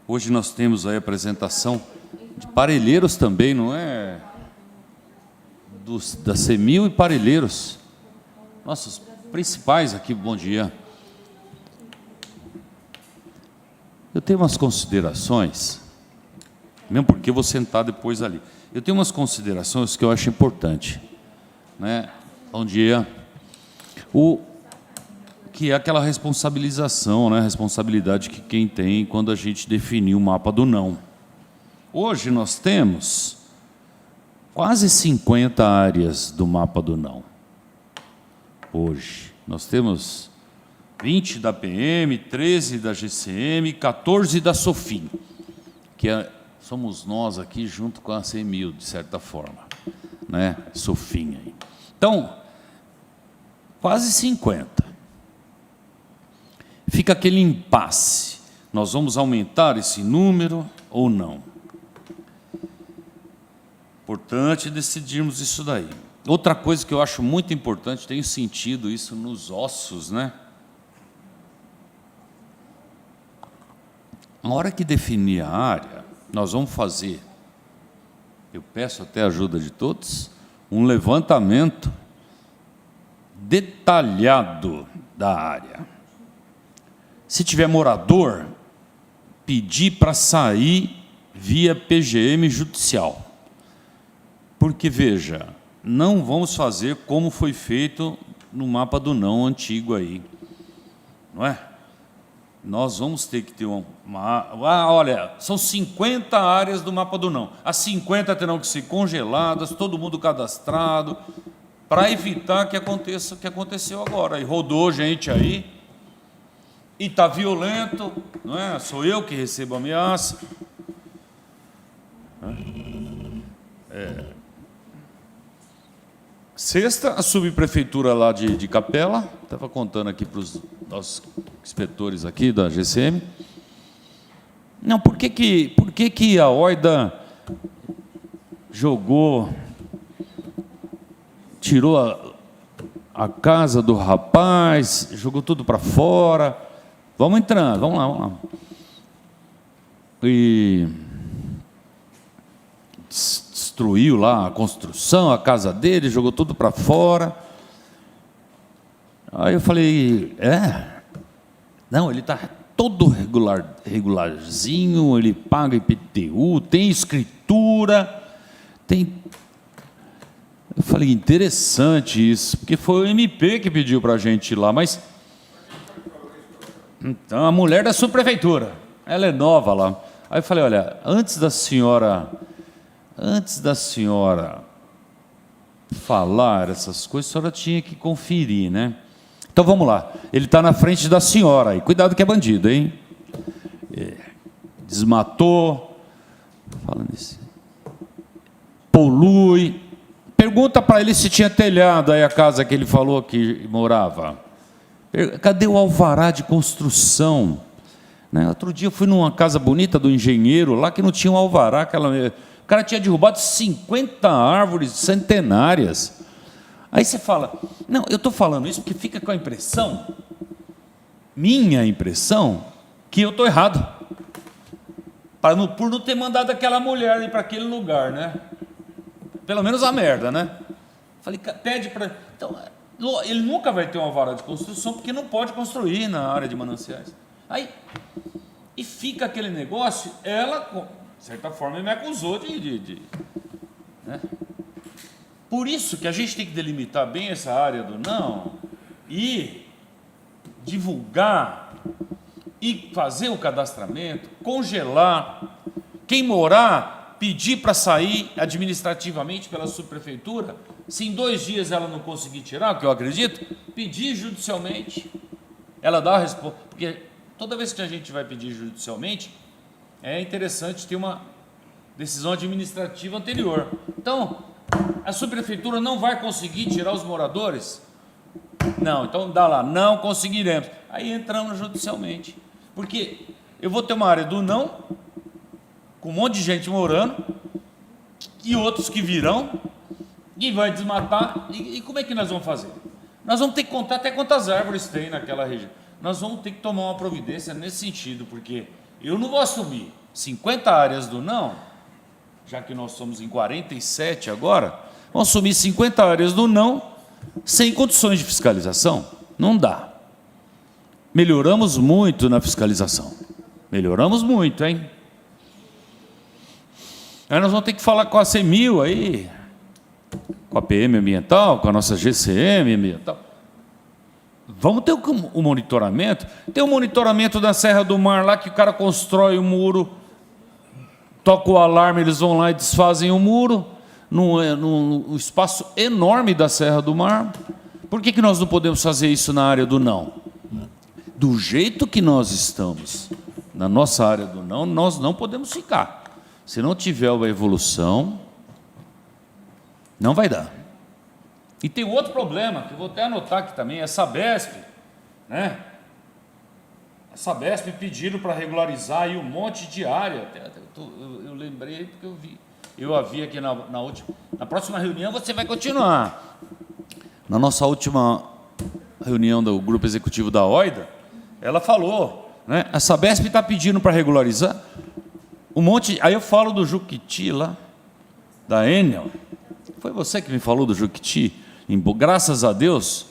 Hoje nós temos aí a apresentação de Parelheiros também, não é? Da CEMIL e Parelheiros. Nossos principais aqui, bom dia. Eu tenho umas considerações, mesmo porque eu vou sentar depois ali. Eu tenho umas considerações que eu acho importante, né? Bom dia. Que é aquela responsabilização, né? Responsabilidade que quem tem quando a gente definiu o mapa do não. Hoje nós temos quase 50 áreas do mapa do não. Hoje nós temos 20 da PM, 13 da GCM, 14 da SOFIN, que somos nós aqui junto com a CEMIL, de certa forma, né? SOFIN aí. Então, quase 50. Fica aquele impasse. Nós vamos aumentar esse número ou não? Importante decidirmos isso daí. Outra coisa que eu acho muito importante, tenho sentido isso nos ossos, né? Na hora que definir a área, nós vamos fazer, eu peço até a ajuda de todos, um levantamento detalhado da área. Se tiver morador, pedir para sair via PGM judicial. Porque, veja, não vamos fazer como foi feito no mapa do não antigo aí. Não é? Nós vamos ter que ter olha, são 50 áreas do mapa do não. As 50 terão que ser congeladas, todo mundo cadastrado, para evitar que aconteça o que aconteceu agora. E rodou gente aí, e está violento, não é? Sou eu que recebo ameaça. Sexta, a subprefeitura lá de Capela, estava contando aqui para os nossos inspetores aqui da GCM. Não, por que a OIDA tirou a casa do rapaz, jogou tudo para fora? Vamos entrando, vamos lá. E destruiu lá a construção, a casa dele, jogou tudo para fora. Aí eu falei, não, ele está todo regularzinho, ele paga IPTU, tem escritura, tem... Eu falei, interessante isso, porque foi o MP que pediu para a gente ir lá, mas... Então, a mulher da subprefeitura, ela é nova lá. Aí eu falei, olha, antes da senhora falar essas coisas, a senhora tinha que conferir, né? Então, vamos lá. Ele está na frente da senhora aí. Cuidado que é bandido, hein? Desmatou, falando isso, polui. Pergunta para ele se tinha telhado aí a casa que ele falou que morava. Cadê o alvará de construção? Né? Outro dia eu fui numa casa bonita do engenheiro, lá que não tinha um alvará. O cara tinha derrubado 50 árvores centenárias. Aí você fala, não, eu estou falando isso porque fica com a impressão, minha impressão, que eu estou errado. Por não ter mandado aquela mulher ir para aquele lugar, né? Pelo menos a merda, né? Falei, pede para... Então, ele nunca vai ter um alvará de construção porque não pode construir na área de mananciais. Aí, e fica aquele negócio, ela, de certa forma, me acusou né? Por isso que a gente tem que delimitar bem essa área do não e divulgar e fazer o cadastramento, congelar. Quem morar, pedir para sair administrativamente pela subprefeitura. Se em 2 dias ela não conseguir tirar, o que eu acredito, pedir judicialmente. Ela dá a resposta. Porque toda vez que a gente vai pedir judicialmente, é interessante ter uma decisão administrativa anterior. Então, a subprefeitura não vai conseguir tirar os moradores? Não, então dá lá, não conseguiremos. Aí entramos judicialmente. Porque eu vou ter uma área do não, com um monte de gente morando, e outros que virão, e vai desmatar. E como é que nós vamos fazer? Nós vamos ter que contar até quantas árvores tem naquela região. Nós vamos ter que tomar uma providência nesse sentido, porque eu não vou assumir 50 áreas do não, já que nós somos em 47 agora, vamos assumir 50 áreas do não, sem condições de fiscalização. Não dá. Melhoramos muito na fiscalização. Melhoramos muito, hein? Aí nós vamos ter que falar com a CEMIL aí, com a PM ambiental, com a nossa GCM ambiental. Vamos ter o monitoramento. Tem o monitoramento da Serra do Mar lá, que o cara constrói o muro, toca o alarme, eles vão lá e desfazem o muro, num espaço enorme da Serra do Mar. Por que nós não podemos fazer isso na área do não? Do jeito que nós estamos, na nossa área do não, nós não podemos ficar. Se não tiver uma evolução, não vai dar. E tem outro problema, que eu vou até anotar aqui também, a Sabesp, né? A Sabesp pediram para regularizar aí um monte de área. Eu lembrei porque eu havia aqui na próxima reunião, você vai continuar. Na nossa última reunião do grupo executivo da OIDA, ela falou, né? A Sabesp está pedindo para regularizar um monte. Aí eu falo do Juquiti lá, da Enel. Foi você que me falou do Juquiti? Graças a Deus,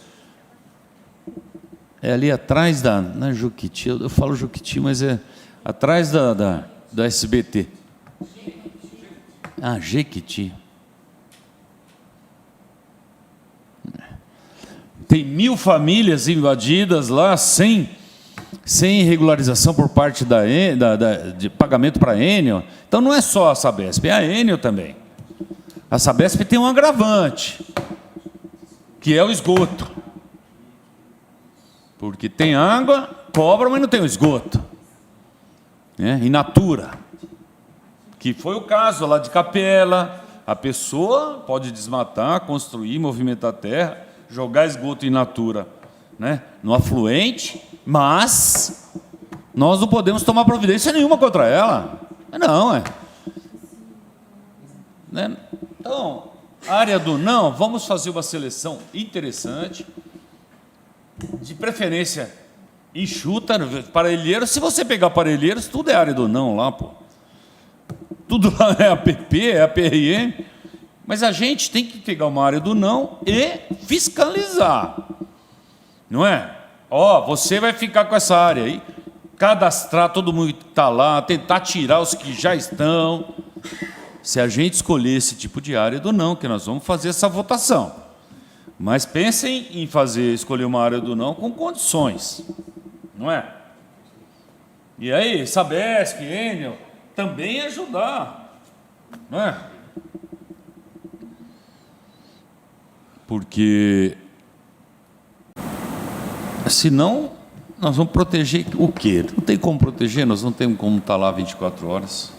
é ali atrás da... Não é Juquiti, eu falo Juquiti, mas é atrás da SBT. Ah, Jequiti. Tem 1.000 famílias invadidas lá, sem regularização por parte de pagamento para a Enel. Então não é só a Sabesp, é a Enel também. A Sabesp tem um agravante, que é o esgoto. Porque tem água, cobra, mas não tem o esgoto. In natura. Que foi o caso lá de Capela. A pessoa pode desmatar, construir, movimentar a terra, jogar esgoto in natura, né, no afluente, mas nós não podemos tomar providência nenhuma contra ela. Não, né? Então, área do não, vamos fazer uma seleção interessante, de preferência enxuta, Parelheiros. Se você pegar Parelheiros, tudo é área do não lá, pô. Tudo lá é APP, é APRM, mas a gente tem que pegar uma área do não e fiscalizar, não é? Você vai ficar com essa área aí, cadastrar todo mundo que está lá, tentar tirar os que já estão. Se a gente escolher esse tipo de área do não, que nós vamos fazer essa votação. Mas pensem em escolher uma área do não com condições, não é? E aí, Sabesp, Enel, também ajudar, não é? Porque senão nós vamos proteger o quê? Não tem como proteger, nós não temos como estar lá 24 horas.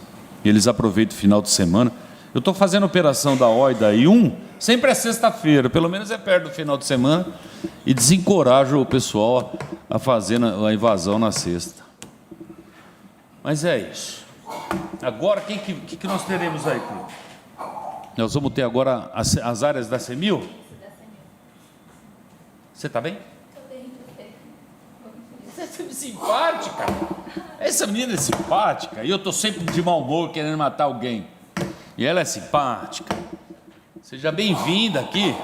E eles aproveitam o final de semana. Eu estou fazendo operação da OIDA e sempre é sexta-feira, pelo menos é perto do final de semana, e desencorajo o pessoal a fazer a invasão na sexta. Mas é isso. Agora, o que nós teremos aí, Clô? Nós vamos ter agora as áreas da CEMIL? Você está bem? Estou bem, você é simpática. Essa menina é simpática. E eu estou sempre de mau humor, querendo matar alguém. E ela é simpática. Seja bem-vinda aqui.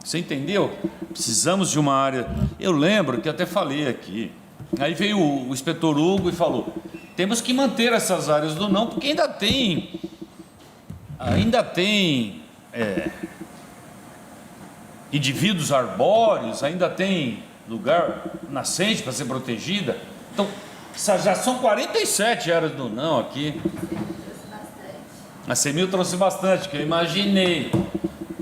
Você entendeu? Precisamos de uma área... Eu lembro que eu até falei aqui. Aí veio o inspetor Hugo e falou: temos que manter essas áreas do não, porque ainda tem indivíduos arbóreos, ainda tem lugar nascente para ser protegida. Então, já são 47 áreas do não aqui. A CEMIL trouxe bastante, que eu imaginei.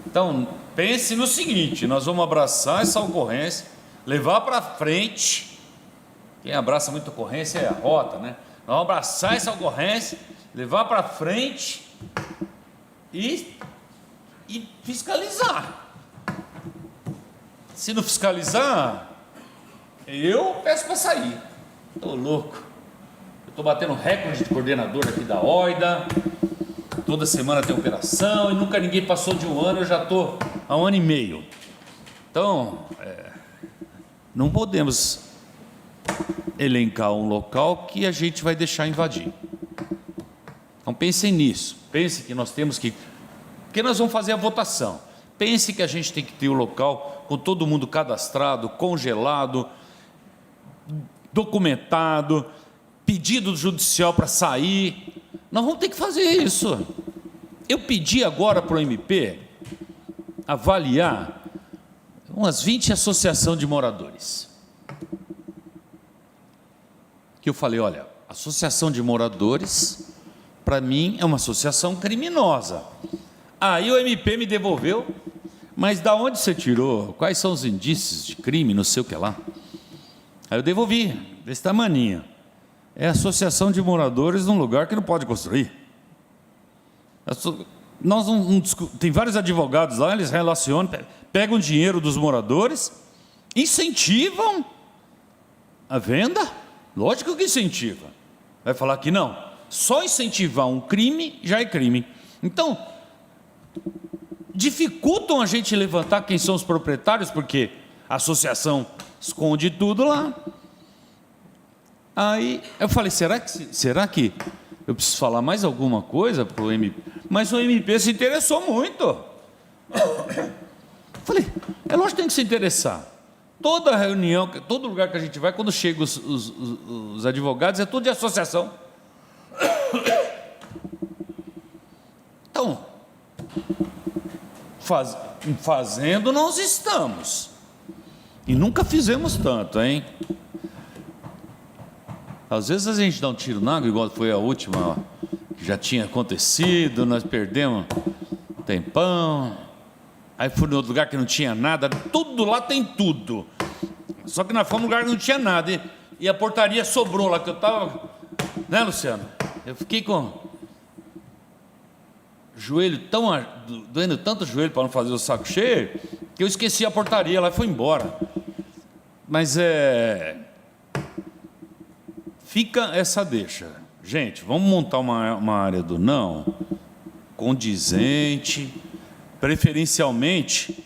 Então, pense no seguinte: nós vamos abraçar essa ocorrência, levar para frente. Quem abraça muita ocorrência é a rota, né? Nós vamos abraçar essa ocorrência, levar para frente e fiscalizar. Se não fiscalizar, eu peço para sair. Estou louco. Eu estou batendo recorde de coordenador aqui da OIDA. Toda semana tem operação e nunca ninguém passou de um ano. Eu já estou há 1 ano e meio. Então, não podemos elencar um local que a gente vai deixar invadir. Então pensem nisso, pensem que nós temos que... Porque nós vamos fazer a votação. Pense que a gente tem que ter o local com todo mundo cadastrado, congelado, documentado, pedido judicial para sair. Nós vamos ter que fazer isso. Eu pedi agora para o MP avaliar umas 20 associações de moradores. Que eu falei, olha, associação de moradores, para mim, é uma associação criminosa. Aí o MP me devolveu, mas da onde você tirou? Quais são os indícios de crime, não sei o que lá. Aí eu devolvi, desse tamaninho. É associação de moradores num lugar que não pode construir. Nós tem vários advogados lá, eles relacionam, pegam dinheiro dos moradores, incentivam a venda. Lógico que incentiva. Vai falar que não. Só incentivar um crime já é crime. Então, dificultam a gente levantar quem são os proprietários, porque a associação esconde tudo lá. Aí eu falei, será que eu preciso falar mais alguma coisa para o MP? Mas o MP se interessou muito. Falei, é lógico que tem que se interessar. Toda reunião, todo lugar que a gente vai, quando chegam os advogados, é tudo de associação. Então, fazendo nós estamos. E nunca fizemos tanto, hein? Às vezes a gente dá um tiro na água, igual foi a última, que já tinha acontecido, nós perdemos um tempão. Aí fui em outro lugar que não tinha nada, tudo lá tem tudo. Só que nós fomos num lugar que não tinha nada, e a portaria sobrou lá, que eu estava... Né, Luciano? Eu fiquei com joelho tão... doendo tanto o joelho para não fazer o saco cheio, que eu esqueci a portaria lá e fui embora. Mas fica essa deixa. Gente, vamos montar uma área do não condizente, preferencialmente,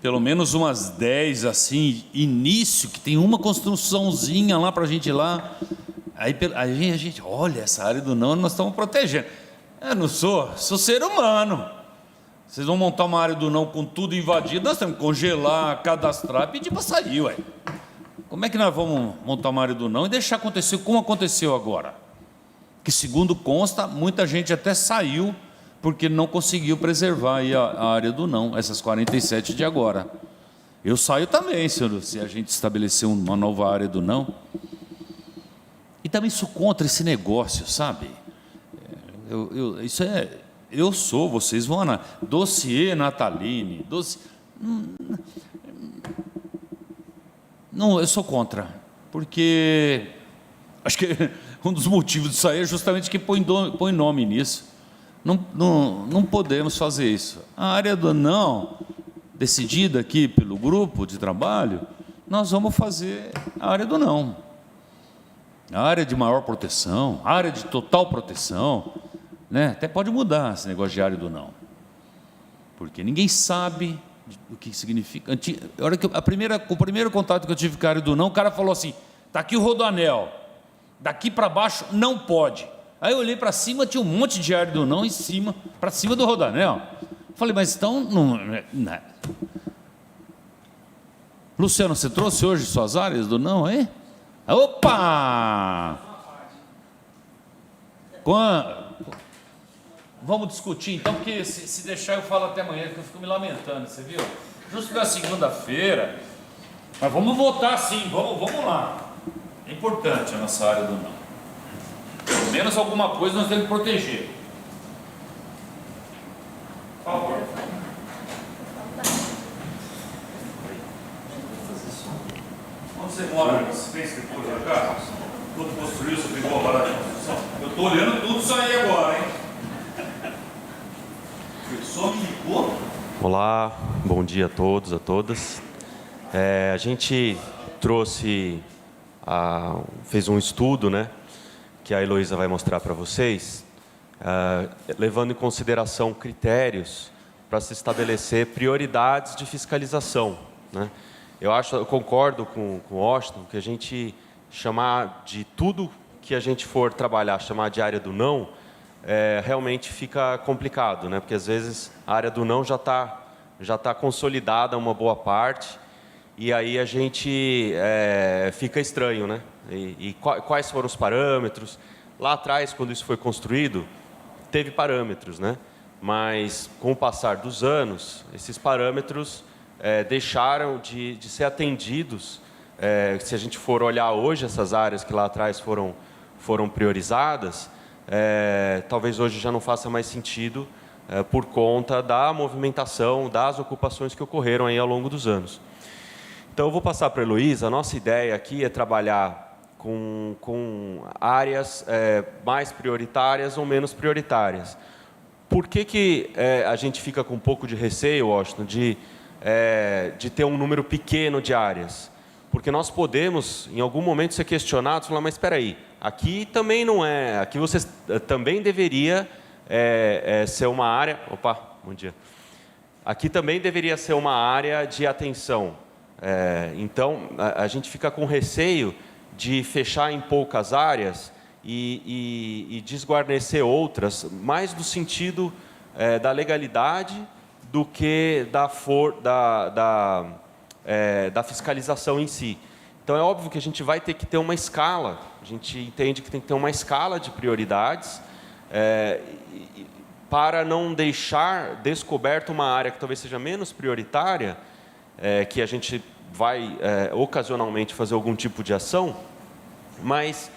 pelo menos umas 10, assim, início, que tem uma construçãozinha lá para a gente ir lá. Aí a gente, olha, essa área do não, nós estamos protegendo. Eu não sou ser humano. Vocês vão montar uma área do não com tudo invadido, nós temos que congelar, cadastrar, pedir para sair, ué. Como é que nós vamos montar uma área do não e deixar acontecer como aconteceu agora? Que, segundo consta, muita gente até saiu porque não conseguiu preservar aí a área do não, essas 47 de agora. Eu saio também, senhor, se a gente estabelecer uma nova área do não. E também sou contra esse negócio, sabe? Eu sou, vocês vão na dossiê Nataline, não, eu sou contra, porque acho que um dos motivos disso aí é justamente que põe nome nisso. Não podemos fazer isso. A área do não, decidida aqui pelo grupo de trabalho, nós vamos fazer a área do não. A área de maior proteção, a área de total proteção, né? Até pode mudar esse negócio de área do não. Porque ninguém sabe o que significa. O primeiro contato que eu tive com a área do não, o cara falou assim, está aqui o rodoanel, daqui para baixo não pode. Aí eu olhei para cima, tinha um monte de área do não em cima, para cima do rodoanel. Falei, mas então... Não. Luciano, você trouxe hoje suas áreas do não aí? Opa! Vamos discutir então, porque se deixar eu falo até amanhã, que eu fico me lamentando, você viu? Justo na segunda-feira. Mas vamos votar sim, vamos lá. É importante a nossa área do não. Pelo menos alguma coisa nós temos que proteger. Por favor. Onde você mora? Você tem escritura na casa? Quando construiu, você pegou a varada de construção? Eu estou olhando tudo isso aí agora, hein? Só me ligou? Olá, bom dia a todos, a todas. A gente fez um estudo, né, que a Heloísa vai mostrar para vocês, levando em consideração critérios para se estabelecer prioridades de fiscalização, né? Eu concordo com o Washington que a gente chamar de tudo que a gente for trabalhar, chamar de área do não, realmente fica complicado, né? Porque às vezes a área do não já tá consolidada uma boa parte, e aí a gente fica estranho, né? E quais foram os parâmetros? Lá atrás, quando isso foi construído, teve parâmetros, né? Mas com o passar dos anos, esses parâmetros deixaram de ser atendidos. Se a gente for olhar hoje essas áreas que lá atrás foram priorizadas, talvez hoje já não faça mais sentido por conta da movimentação, das ocupações que ocorreram aí ao longo dos anos. Então, eu vou passar para a Heloísa. A nossa ideia aqui é trabalhar com áreas mais prioritárias ou menos prioritárias. Por que a gente fica com um pouco de receio, Washington, de ter um número pequeno de áreas? Porque nós podemos, em algum momento, ser questionados e falar, mas espera aí, aqui também não é, aqui você também deveria ser uma área... Opa, bom dia. Aqui também deveria ser uma área de atenção. Então, a gente fica com receio de fechar em poucas áreas e desguarnecer outras, mais do sentido da legalidade do que da fiscalização em si. Então, é óbvio que a gente vai ter que ter uma escala, a gente entende que tem que ter uma escala de prioridades para não deixar descoberta uma área que talvez seja menos prioritária, que a gente vai ocasionalmente fazer algum tipo de ação, mas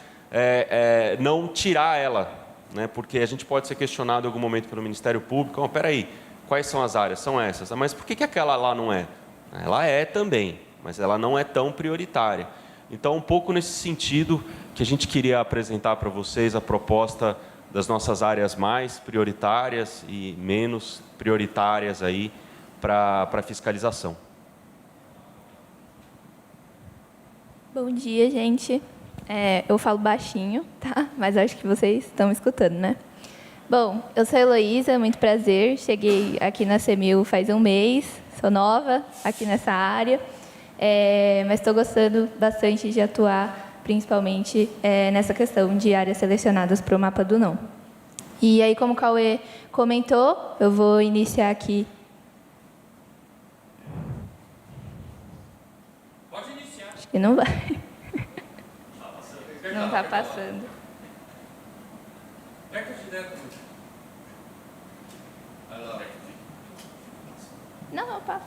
não tirar ela, né? Porque a gente pode ser questionado em algum momento pelo Ministério Público, espera aí, quais são as áreas? São essas. Mas por que aquela lá não é? Ela é também, mas ela não é tão prioritária. Então, um pouco nesse sentido que a gente queria apresentar para vocês a proposta das nossas áreas mais prioritárias e menos prioritárias aí para fiscalização. Bom dia, gente. Eu falo baixinho, tá? Mas acho que vocês estão me escutando, né? Bom, eu sou a Heloísa, muito prazer. Cheguei aqui na CEMIL faz um mês, sou nova aqui nessa área, mas estou gostando bastante de atuar, principalmente nessa questão de áreas selecionadas para o mapa do não. E aí, como o Cauê comentou, eu vou iniciar aqui. Pode iniciar. Acho que não vai. Não está passando. Perto de dentro. Não, passa.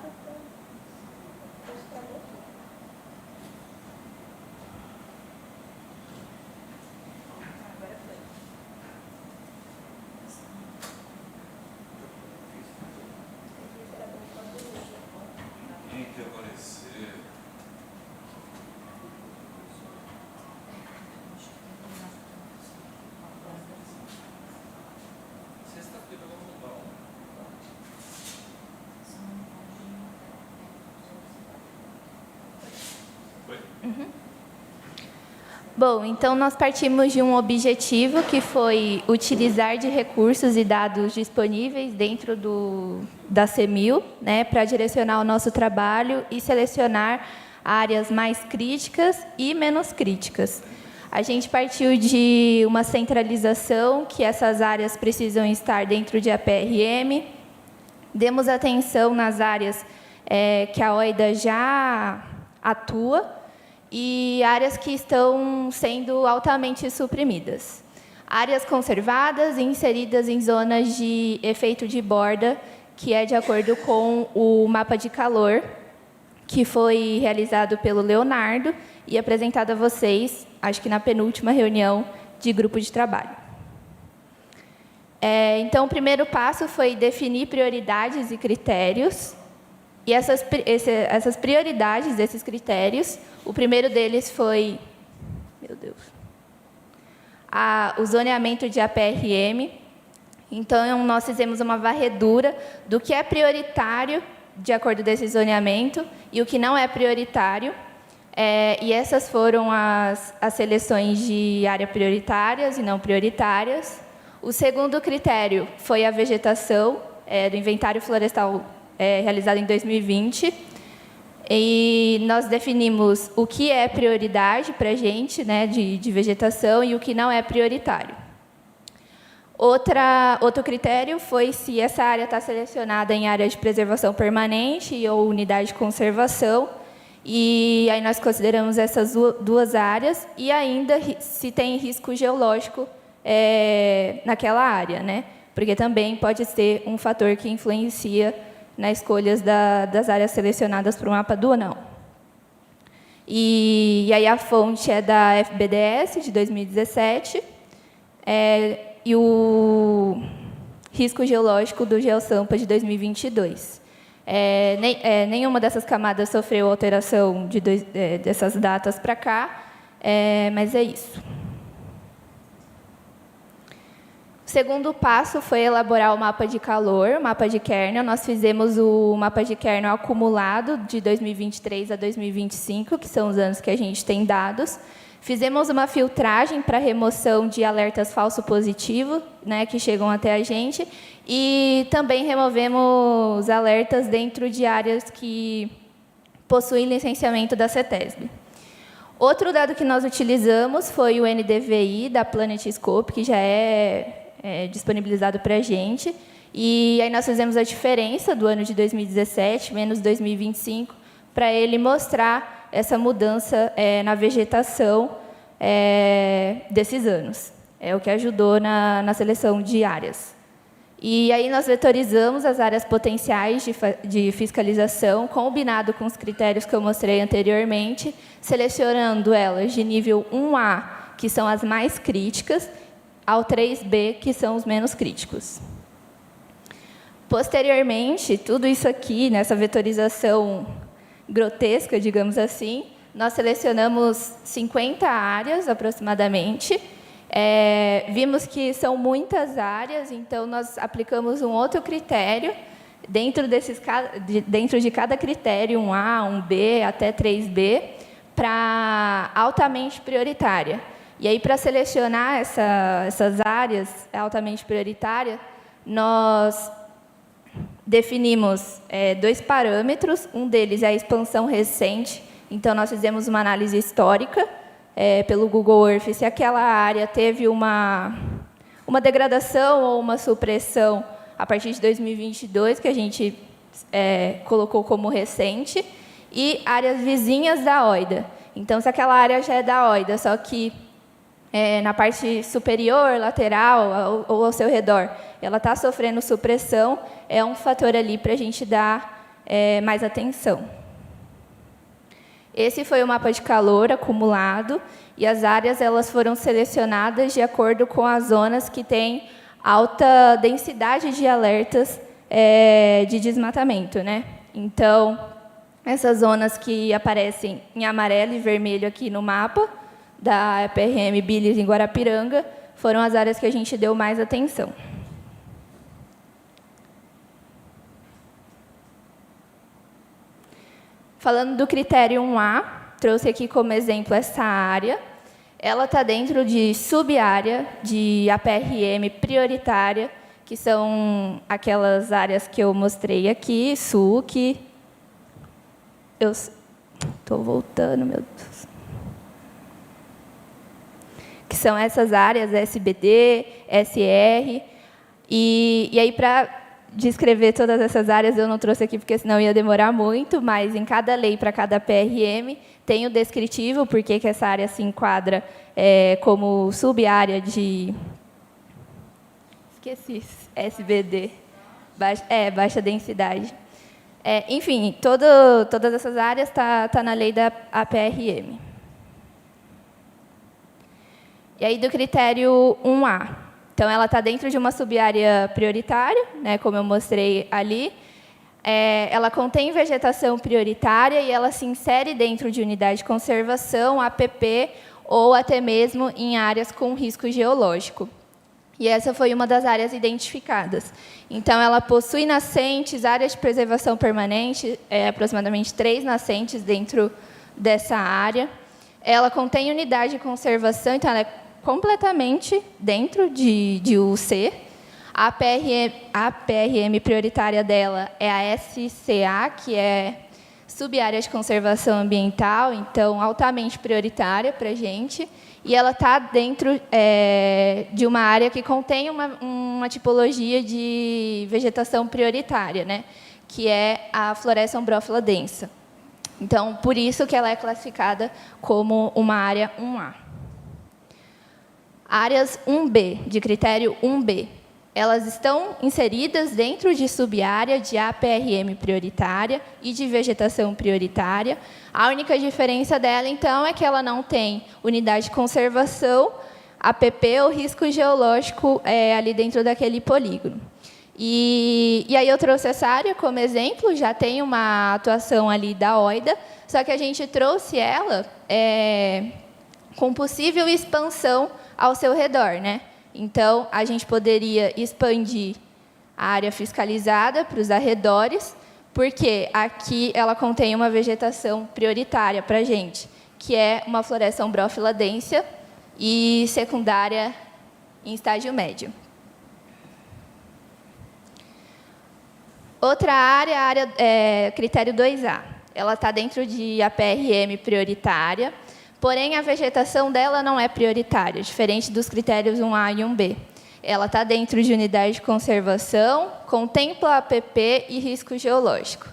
Tem que aparecer. Sexta-feira vamos mudar. Bom, então nós partimos de um objetivo que foi utilizar de recursos e dados disponíveis dentro da CEMIL, né, para direcionar o nosso trabalho e selecionar áreas mais críticas e menos críticas. A gente partiu de uma centralização que essas áreas precisam estar dentro de APRM, demos atenção nas áreas que a OIDA já atua, e áreas que estão sendo altamente suprimidas. Áreas conservadas e inseridas em zonas de efeito de borda, que é de acordo com o mapa de calor, que foi realizado pelo Leonardo e apresentado a vocês, acho que na penúltima reunião de grupo de trabalho. Então, o primeiro passo foi definir prioridades e critérios. E essas prioridades, esses critérios, o primeiro deles foi, meu Deus, o zoneamento de APRM. Então, nós fizemos uma varredura do que é prioritário de acordo com esse zoneamento e o que não é prioritário. E essas foram as seleções de área prioritárias e não prioritárias. O segundo critério foi a vegetação do inventário florestal realizado em 2020. E nós definimos o que é prioridade para a gente, né, de vegetação, e o que não é prioritário. Outro critério foi se essa área está selecionada em área de preservação permanente ou unidade de conservação. E aí nós consideramos essas duas áreas e ainda se tem risco geológico naquela área, né? Porque também pode ser um fator que influencia nas escolhas das áreas selecionadas para o mapa do não. E aí a fonte é da FBDS, de 2017, e o risco geológico do GeoSampa, de 2022. Nenhuma dessas camadas sofreu alteração dessas datas para cá, mas é isso. O segundo passo foi elaborar o mapa de calor, o mapa de Kernel. Nós fizemos o mapa de Kernel acumulado de 2023 a 2025, que são os anos que a gente tem dados. Fizemos uma filtragem para remoção de alertas falso positivo, né, que chegam até a gente, e também removemos alertas dentro de áreas que possuem licenciamento da CETESB. Outro dado que nós utilizamos foi o NDVI da PlanetScope, que já é disponibilizado para a gente, e aí nós fizemos a diferença do ano de 2017 menos 2025, para ele mostrar essa mudança na vegetação desses anos. É o que ajudou na seleção de áreas. E aí nós vetorizamos as áreas potenciais de fiscalização, combinado com os critérios que eu mostrei anteriormente, selecionando elas de nível 1A, que são as mais críticas, ao 3B, que são os menos críticos. Posteriormente, tudo isso aqui, nessa vetorização grotesca, digamos assim, nós selecionamos 50 áreas, aproximadamente. Vimos que são muitas áreas, então nós aplicamos um outro critério. Dentro de cada critério, 1A, 1B, até 3B, para altamente prioritária. E aí, para selecionar essas áreas altamente prioritárias, nós definimos 2 parâmetros. Um deles é a expansão recente. Então, nós fizemos uma análise histórica pelo Google Earth, se aquela área teve uma degradação ou uma supressão a partir de 2022, que a gente colocou como recente, e áreas vizinhas da OIDA. Então, se aquela área já é da OIDA, só que na parte superior, lateral ou ao seu redor, ela está sofrendo supressão, é um fator ali para a gente dar mais atenção. Esse foi o mapa de calor acumulado, e as áreas elas foram selecionadas de acordo com as zonas que têm alta densidade de alertas de desmatamento, né? Então, essas zonas que aparecem em amarelo e vermelho aqui no mapa, da EPRM Billings em Guarapiranga, foram as áreas que a gente deu mais atenção. Falando do critério 1A, trouxe aqui como exemplo essa área. Ela está dentro de sub-área de APRM prioritária, que são aquelas áreas que eu mostrei aqui, SUC. Eu estou voltando, meu Deus. Que são essas áreas SBD, SR. E aí, para descrever todas essas áreas, eu não trouxe aqui, porque senão ia demorar muito, mas em cada lei, para cada PRM, tem o descritivo, porque que essa área se enquadra como sub-área de... Esqueci, SBD, baixa densidade. Enfim, todas essas áreas tá na lei da APRM. E aí, do critério 1A. Então, ela está dentro de uma sub-área prioritária, né, como eu mostrei ali. Ela contém vegetação prioritária e ela se insere dentro de unidade de conservação, APP, ou até mesmo em áreas com risco geológico. E essa foi uma das áreas identificadas. Então, ela possui nascentes, áreas de preservação permanente, aproximadamente 3 nascentes dentro dessa área. Ela contém unidade de conservação, então ela é completamente dentro de UC. A PRM prioritária dela é a SCA, que é sub-área de conservação ambiental, então altamente prioritária para a gente, e ela está dentro de uma área que contém uma tipologia de vegetação prioritária, né, que é a floresta ombrófila densa. Então, por isso que ela é classificada como uma área 1A. Áreas 1B, de critério 1B, elas estão inseridas dentro de sub-área de APRM prioritária e de vegetação prioritária. A única diferença dela, então, é que ela não tem unidade de conservação, APP ou risco geológico ali dentro daquele polígono. E aí eu trouxe essa área como exemplo, já tem uma atuação ali da OIDA, só que a gente trouxe ela com possível expansão ao seu redor, né? Então, a gente poderia expandir a área fiscalizada para os arredores, porque aqui ela contém uma vegetação prioritária para a gente, que é uma floresta ombrófila densa e secundária em estágio médio. Outra área, a área critério 2A. Ela está dentro de APRM prioritária, porém, a vegetação dela não é prioritária, diferente dos critérios 1A e 1B. Ela está dentro de unidade de conservação, contempla APP e risco geológico.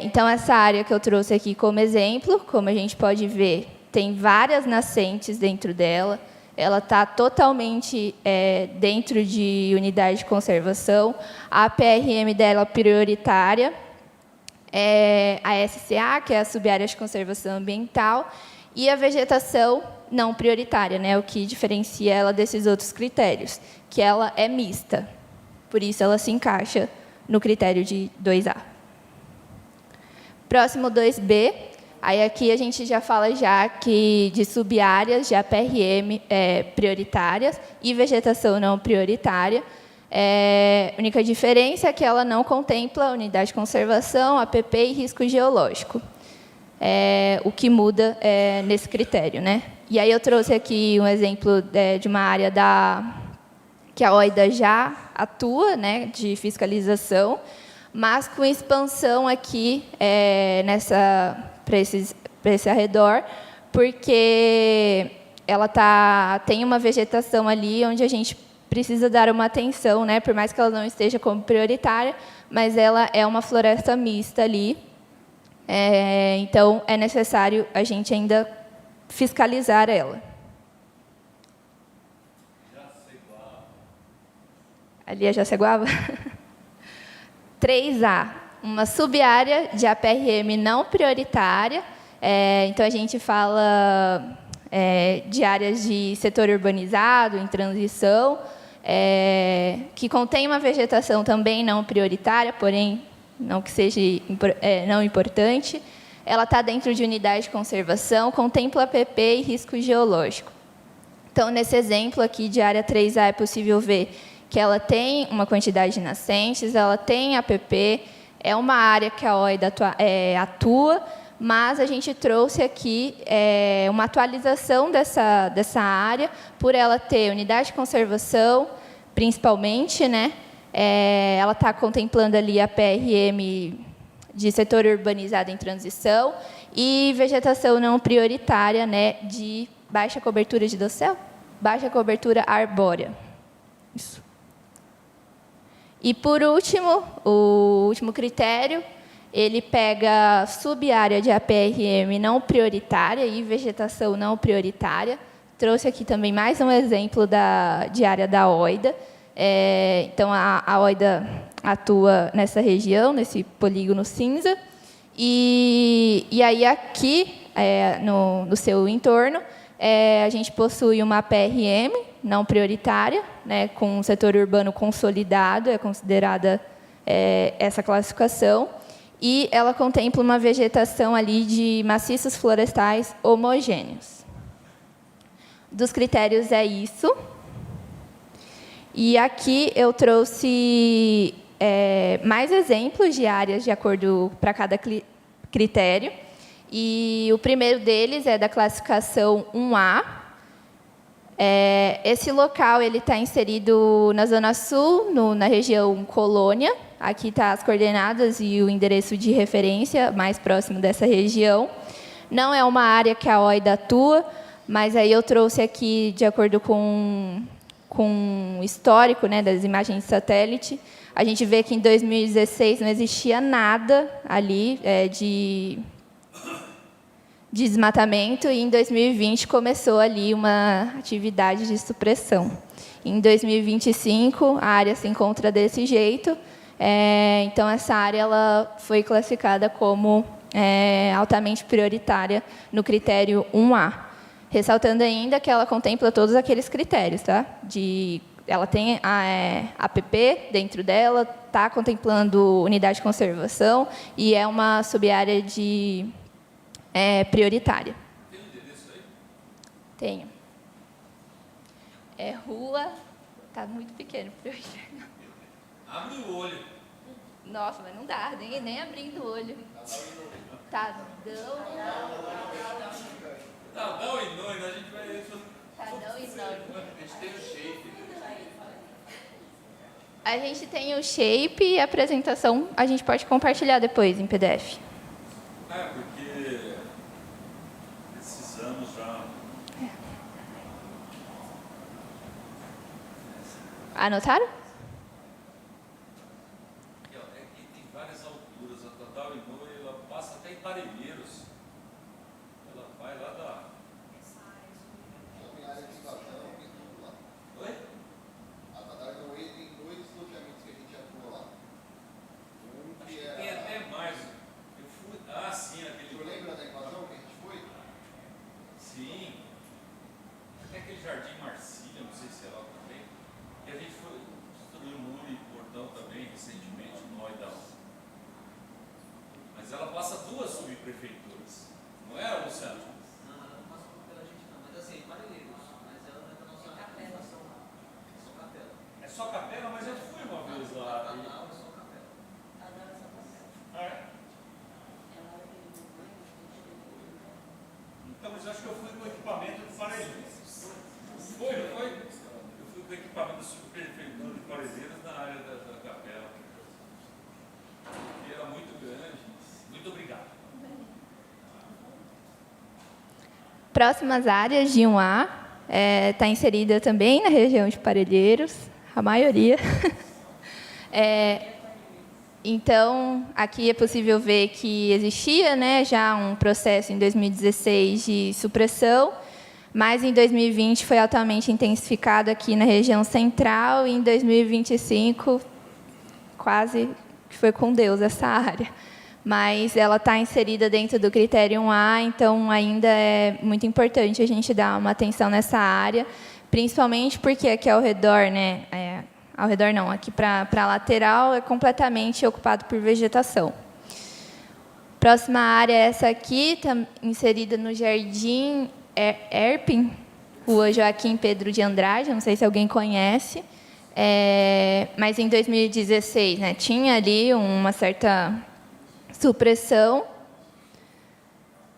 Então, essa área que eu trouxe aqui como exemplo, como a gente pode ver, tem várias nascentes dentro dela, ela está totalmente dentro de unidade de conservação, a APRM dela é prioritária, a SCA, que é a sub-área de conservação ambiental, e a vegetação não prioritária, né, o que diferencia ela desses outros critérios, que ela é mista, por isso ela se encaixa no critério de 2A. Próximo 2B, aí aqui a gente já fala que de sub-áreas de APRM prioritárias e vegetação não prioritária. A única diferença é que ela não contempla unidade de conservação, APP e risco geológico. O que muda nesse critério, né? E aí eu trouxe aqui um exemplo de uma área que a OIDA já atua, né, de fiscalização, mas com expansão aqui para esse arredor, porque ela tem uma vegetação ali onde a gente precisa dar uma atenção, né, por mais que ela não esteja como prioritária, mas ela é uma floresta mista ali, então é necessário a gente ainda fiscalizar ela. Ali é Jaceguava? 3A, uma sub-área de APRM não prioritária. Então, a gente fala de áreas de setor urbanizado, em transição, que contém uma vegetação também não prioritária, porém, não que seja não importante. Ela está dentro de unidade de conservação, contempla APP e risco geológico. Então, nesse exemplo aqui de área 3A, é possível ver que ela tem uma quantidade de nascentes, ela tem APP, é uma área que a OIDA atua, mas a gente trouxe aqui uma atualização dessa área, por ela ter unidade de conservação, principalmente, né? Ela está contemplando ali a PRM de setor urbanizado em transição e vegetação não prioritária, né, de baixa cobertura de dossel, baixa cobertura arbórea. Isso. E, por último, o último critério, ele pega sub-área de APRM não prioritária e vegetação não prioritária. Trouxe aqui também mais um exemplo de área da OIDA. Então, a OIDA atua nessa região, nesse polígono cinza. E aí, aqui, no seu entorno, a gente possui uma APRM não prioritária, né, com o setor urbano consolidado, é considerada essa classificação, e ela contempla uma vegetação ali de maciços florestais homogêneos. Dos critérios é isso. E aqui eu trouxe mais exemplos de áreas de acordo para cada critério. E o primeiro deles é da classificação 1A. Esse local está inserido na Zona Sul, na região Colônia, Aqui está as coordenadas e o endereço de referência mais próximo dessa região. Não é uma área que a OIDA atua, mas aí eu trouxe aqui, de acordo com o histórico, né, das imagens de satélite, a gente vê que em 2016 não existia nada ali de desmatamento, e em 2020 começou ali uma atividade de supressão. Em 2025, a área se encontra desse jeito, então essa área ela foi classificada como altamente prioritária no critério 1A. Ressaltando ainda que ela contempla todos aqueles critérios, tá? Ela tem a APP dentro dela, está contemplando unidade de conservação e é uma subárea prioritária. Tem endereço aí? Tenho. É rua... Está muito pequeno para eu enxergar. Abre o olho. Nossa, mas não dá, nem abrindo o olho. Tadão. Tadão e Noino, a gente vai... Tadão e Noino. A gente tem o shape. A gente tem o shape e a apresentação a gente pode compartilhar depois em PDF. Porque precisamos já... Anotaram? Aqui tem várias alturas. A Tadão e Noino, ela passa até em Parelheiros. Ela vai lá da... Oi? A Tadar não entra em 2 loteamentos que a gente atua lá. Um que Tem até mais. Eu fui... sim, O aquele... senhor lembra da invasão que a gente foi? Sim. Até aquele Jardim Marcília, não sei se é lá também. E a gente foi construir um muro e portão também, recentemente, no Oidão. Mas ela passa 2 subprefeituras. Não é, Luciano? Não, ela não passa pela gente não, mas assim, Parelheiros, mas ela não é da nossa capela, só capela. É só Capela, mas eu fui uma vez lá. Não, é só capela. Ah, é? Então, mas eu acho que eu fui com o equipamento do Parelheiros. Foi, não foi? Eu fui com o equipamento da subprefeitura de Parelheiros na área da capela. E era muito grande. Muito obrigado. Próximas áreas de 1A está inserida também na região de Parelheiros, a maioria. Então, aqui é possível ver que existia, né, já um processo em 2016 de supressão, mas em 2020 foi altamente intensificado aqui na região central e em 2025 quase que foi com Deus essa área. Mas ela está inserida dentro do critério 1A, então ainda é muito importante a gente dar uma atenção nessa área, principalmente porque aqui ao redor, né, ao redor não, aqui para a lateral é completamente ocupado por vegetação. Próxima área é essa aqui, está inserida no Jardim Erpin, Rua Joaquim Pedro de Andrade, não sei se alguém conhece, mas em 2016, né, tinha ali uma certa supressão.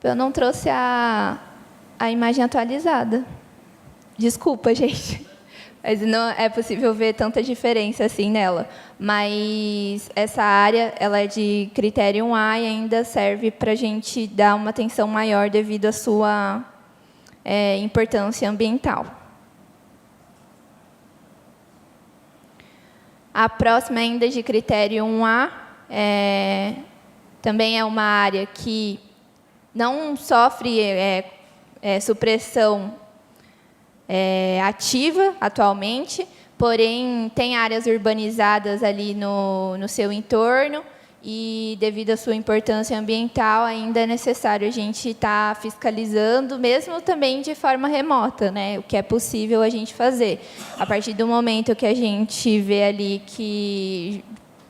Eu não trouxe a imagem atualizada. Desculpa, gente. Mas não é possível ver tanta diferença assim nela. Mas essa área ela é de critério 1A e ainda serve para a gente dar uma atenção maior devido à sua importância ambiental. A próxima ainda de critério 1A também é uma área que não sofre supressão ativa atualmente, porém tem áreas urbanizadas ali no seu entorno e, devido à sua importância ambiental, ainda é necessário a gente estar fiscalizando, mesmo também de forma remota, né? O que é possível a gente fazer. A partir do momento que a gente vê ali que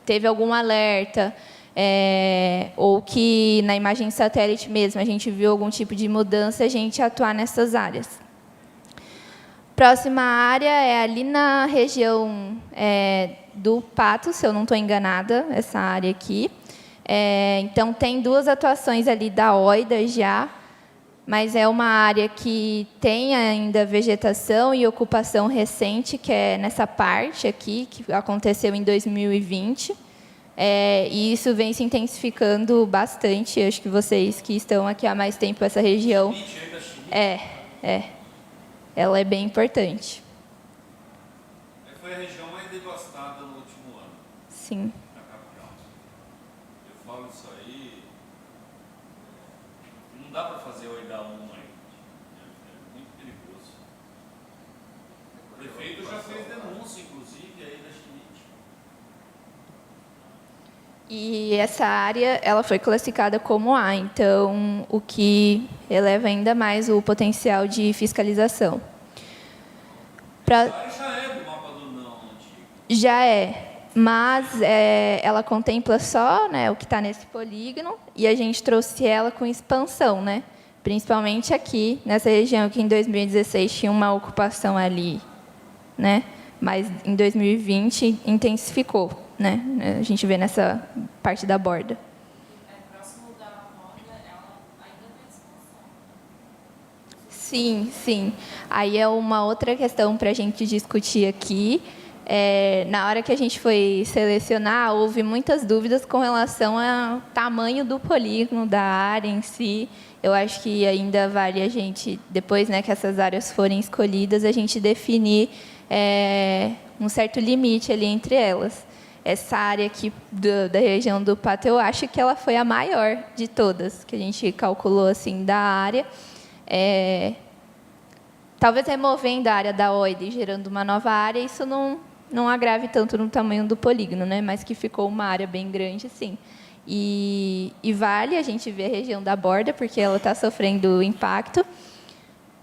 teve algum alerta, ou que na imagem satélite mesmo a gente viu algum tipo de mudança, a gente atuar nessas áreas. Próxima área é ali na região do Pato, se eu não estou enganada, essa área aqui. Então, tem 2 atuações ali da OIDA já, mas é uma área que tem ainda vegetação e ocupação recente, que é nessa parte aqui, que aconteceu em 2020. E isso vem se intensificando bastante. Acho que vocês que estão aqui há mais tempo nessa região... Ela é bem importante. Foi a região mais devastada no último ano, Sim. na capital. Eu falo isso aí, não dá para fazer oi da uma aí. É muito perigoso. O prefeito já fez denúncia, inclusive, aí da Chinite. E essa área, ela foi classificada como A, então o que eleva ainda mais o potencial de fiscalização. Essa área já é do mapa do não antigo. Já é, mas ela contempla só, né, o que está nesse polígono, e a gente trouxe ela com expansão, né? Principalmente aqui, nessa região que em 2016 tinha uma ocupação ali, né? Mas em 2020 intensificou, né? A gente vê nessa parte da borda. Próximo da borda, ela ainda tem expansão. Sim, sim. Aí é uma outra questão para a gente discutir aqui. Na hora que a gente foi selecionar, houve muitas dúvidas com relação ao tamanho do polígono, da área em si. Eu acho que ainda vale a gente, depois, né, que essas áreas forem escolhidas, a gente definir um certo limite ali entre elas. Essa área aqui da região do Pato, eu acho que ela foi a maior de todas, que a gente calculou assim, da área. Talvez removendo a área da OID e gerando uma nova área, isso não agrave tanto no tamanho do polígono, né? Mas que ficou uma área bem grande, sim. E vale a gente ver a região da borda, porque ela está sofrendo impacto.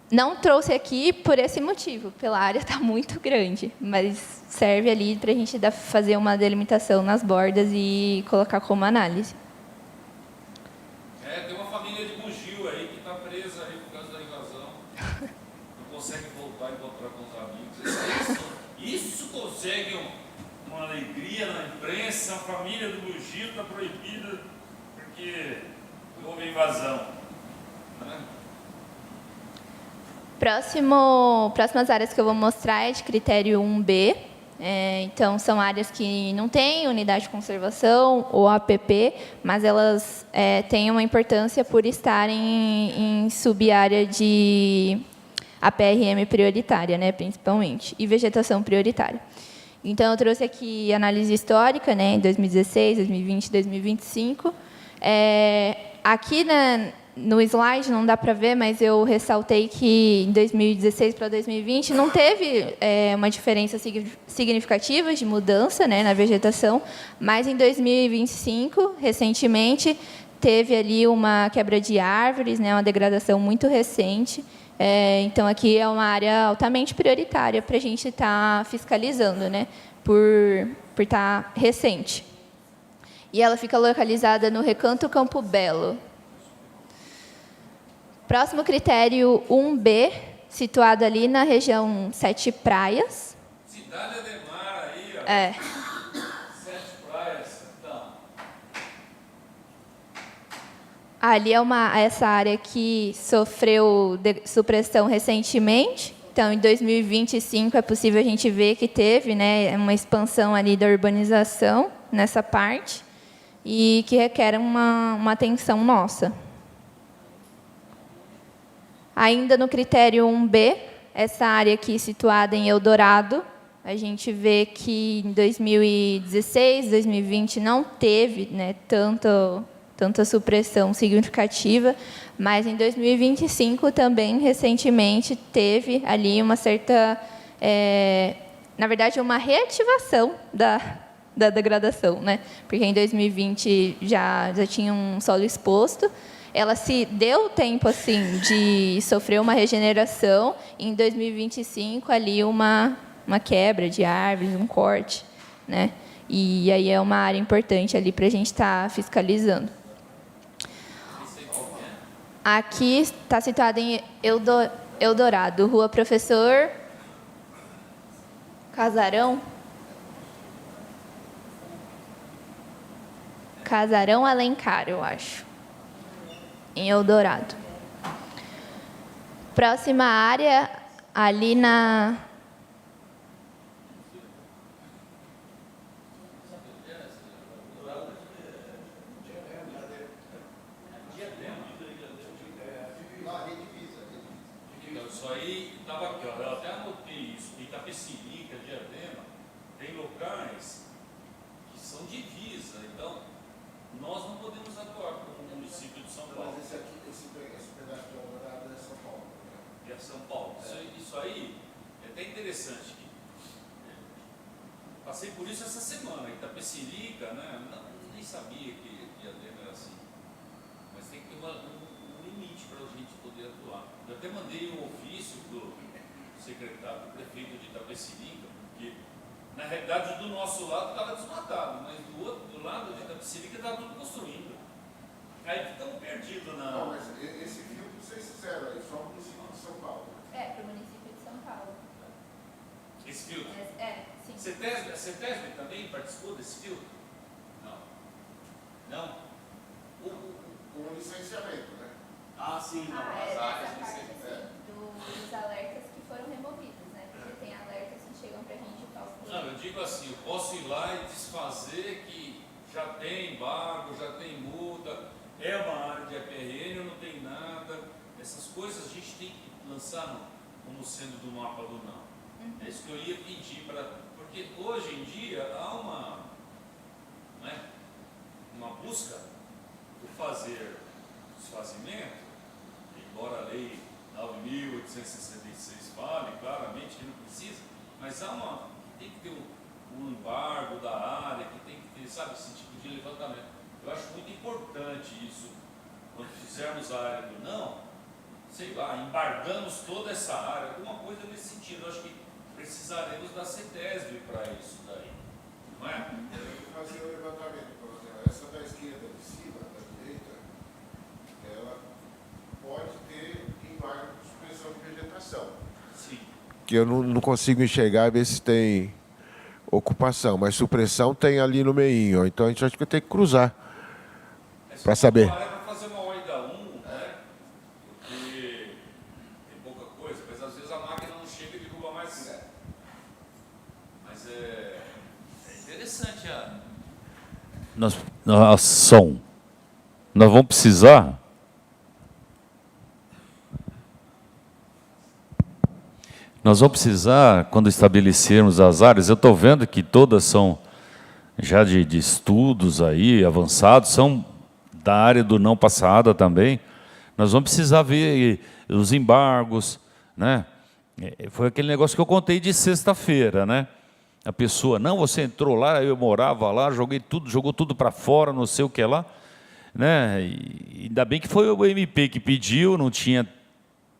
Não trouxe aqui por esse motivo, pela área está muito grande, mas serve ali para a gente fazer uma delimitação nas bordas e colocar como análise. Tem uma família de bugio aí que está presa aí por causa da invasão. Não consegue voltar e encontrar com os amigos. Isso consegue uma alegria na imprensa. A família do bugio está proibida porque houve invasão. Né? Próximas áreas que eu vou mostrar é de critério 1B. Então, são áreas que não têm unidade de conservação ou APP, mas elas têm uma importância por estarem em subárea de APRM prioritária, né, principalmente, e vegetação prioritária. Então, eu trouxe aqui análise histórica, né, em 2016, 2020, 2025. Aqui, no slide não dá para ver, mas eu ressaltei que em 2016 para 2020 não teve uma diferença significativa de mudança, né, na vegetação, mas em 2025, recentemente, teve ali uma quebra de árvores, né, uma degradação muito recente. Então, aqui é uma área altamente prioritária para a gente estar fiscalizando, né, por estar recente. E ela fica localizada no Recanto Campo Belo. Próximo critério 1B, situado ali na região Sete Praias. Cidade Ademar aí, ó. Sete Praias, então. Ali é essa área que sofreu supressão recentemente. Então, em 2025, é possível a gente ver que teve, né, uma expansão ali da urbanização nessa parte e que requer uma atenção nossa. Ainda no critério 1B, essa área aqui situada em Eldorado, a gente vê que em 2016, 2020 não teve, né, tanta supressão significativa, mas em 2025 também, recentemente, teve ali uma certa, na verdade, uma reativação da degradação, né? Porque em 2020 já tinha um solo exposto. Ela se deu tempo assim de sofrer uma regeneração, e em 2025 ali uma quebra de árvores, um corte, né? E aí é uma área importante ali para a gente estar fiscalizando. Aqui está situada em Eldorado, Rua Professor Casarão Alencar, eu acho. Em Eldorado. Próxima área, ali na... isso aí estava aqui, ó, eu até anotei isso. Itapecerica, Diadema, tem locais que são divisa, então nós não podemos atuar como o município de São Paulo. Mas esse pedaço de Alvorada é São Paulo, né? É São Paulo. Isso aí é até interessante. Passei por isso essa semana. Itapecerica, né? Nem sabia que Diadema era assim. Mas tem que ter um limite para a gente poder atuar. Eu até mandei um ofício para o secretário, do prefeito de Itapecerica, porque na realidade do nosso lado estava desmatado, mas do lado de Itapecerica estava tudo construindo. Aí ficamos perdidos na. Não, mas esse filtro vocês fizeram aí, só o município de São Paulo. Para o município de São Paulo. Esse filtro. Sim. A CETESB também participou desse filtro? Não. Com o licenciamento, né? Ah, sim, não. As Essa áreas parte, de assim, dos alertas que foram removidos, né? Porque tem alertas que chegam para a gente de falso Não, eu digo assim, eu posso ir lá e desfazer que já tem embargo, já tem multa, é uma área de EPRN, não tem nada. Essas coisas a gente tem que lançar como sendo do mapa do não. É isso que eu ia pedir para. Porque hoje em dia há uma busca por fazer desfazimento, embora a lei 9.866 fale claramente que não precisa, mas tem que ter um embargo da área, que tem que ter, sabe, esse tipo de levantamento. Eu acho muito importante isso, quando fizermos a área do não, sei lá, embargamos toda essa área, alguma coisa nesse sentido. Eu acho que precisaremos da CETESB para isso daí, não é? Eu vou fazer o levantamento, coronel. Essa da esquerda de cima, da direita, ela pode ter embargo de supressão de vegetação. Sim. Que eu não consigo enxergar, ver se tem ocupação, mas supressão tem ali no meinho. Então a gente acha que tem que cruzar para saber. Para fazer uma OIDA 1, né? Porque tem pouca coisa, mas às vezes a máquina não chega e derruba mais. Mas é interessante a som. Nós vamos precisar. Quando estabelecermos as áreas, eu estou vendo que todas são já de estudos aí avançados, são da área do não passada também. Nós vamos precisar ver os embargos, né? Foi aquele negócio que eu contei de sexta-feira, né? A pessoa, não, você entrou lá, eu morava lá, jogou tudo para fora, não sei o que lá, né? E ainda bem que foi o MP que pediu, não tinha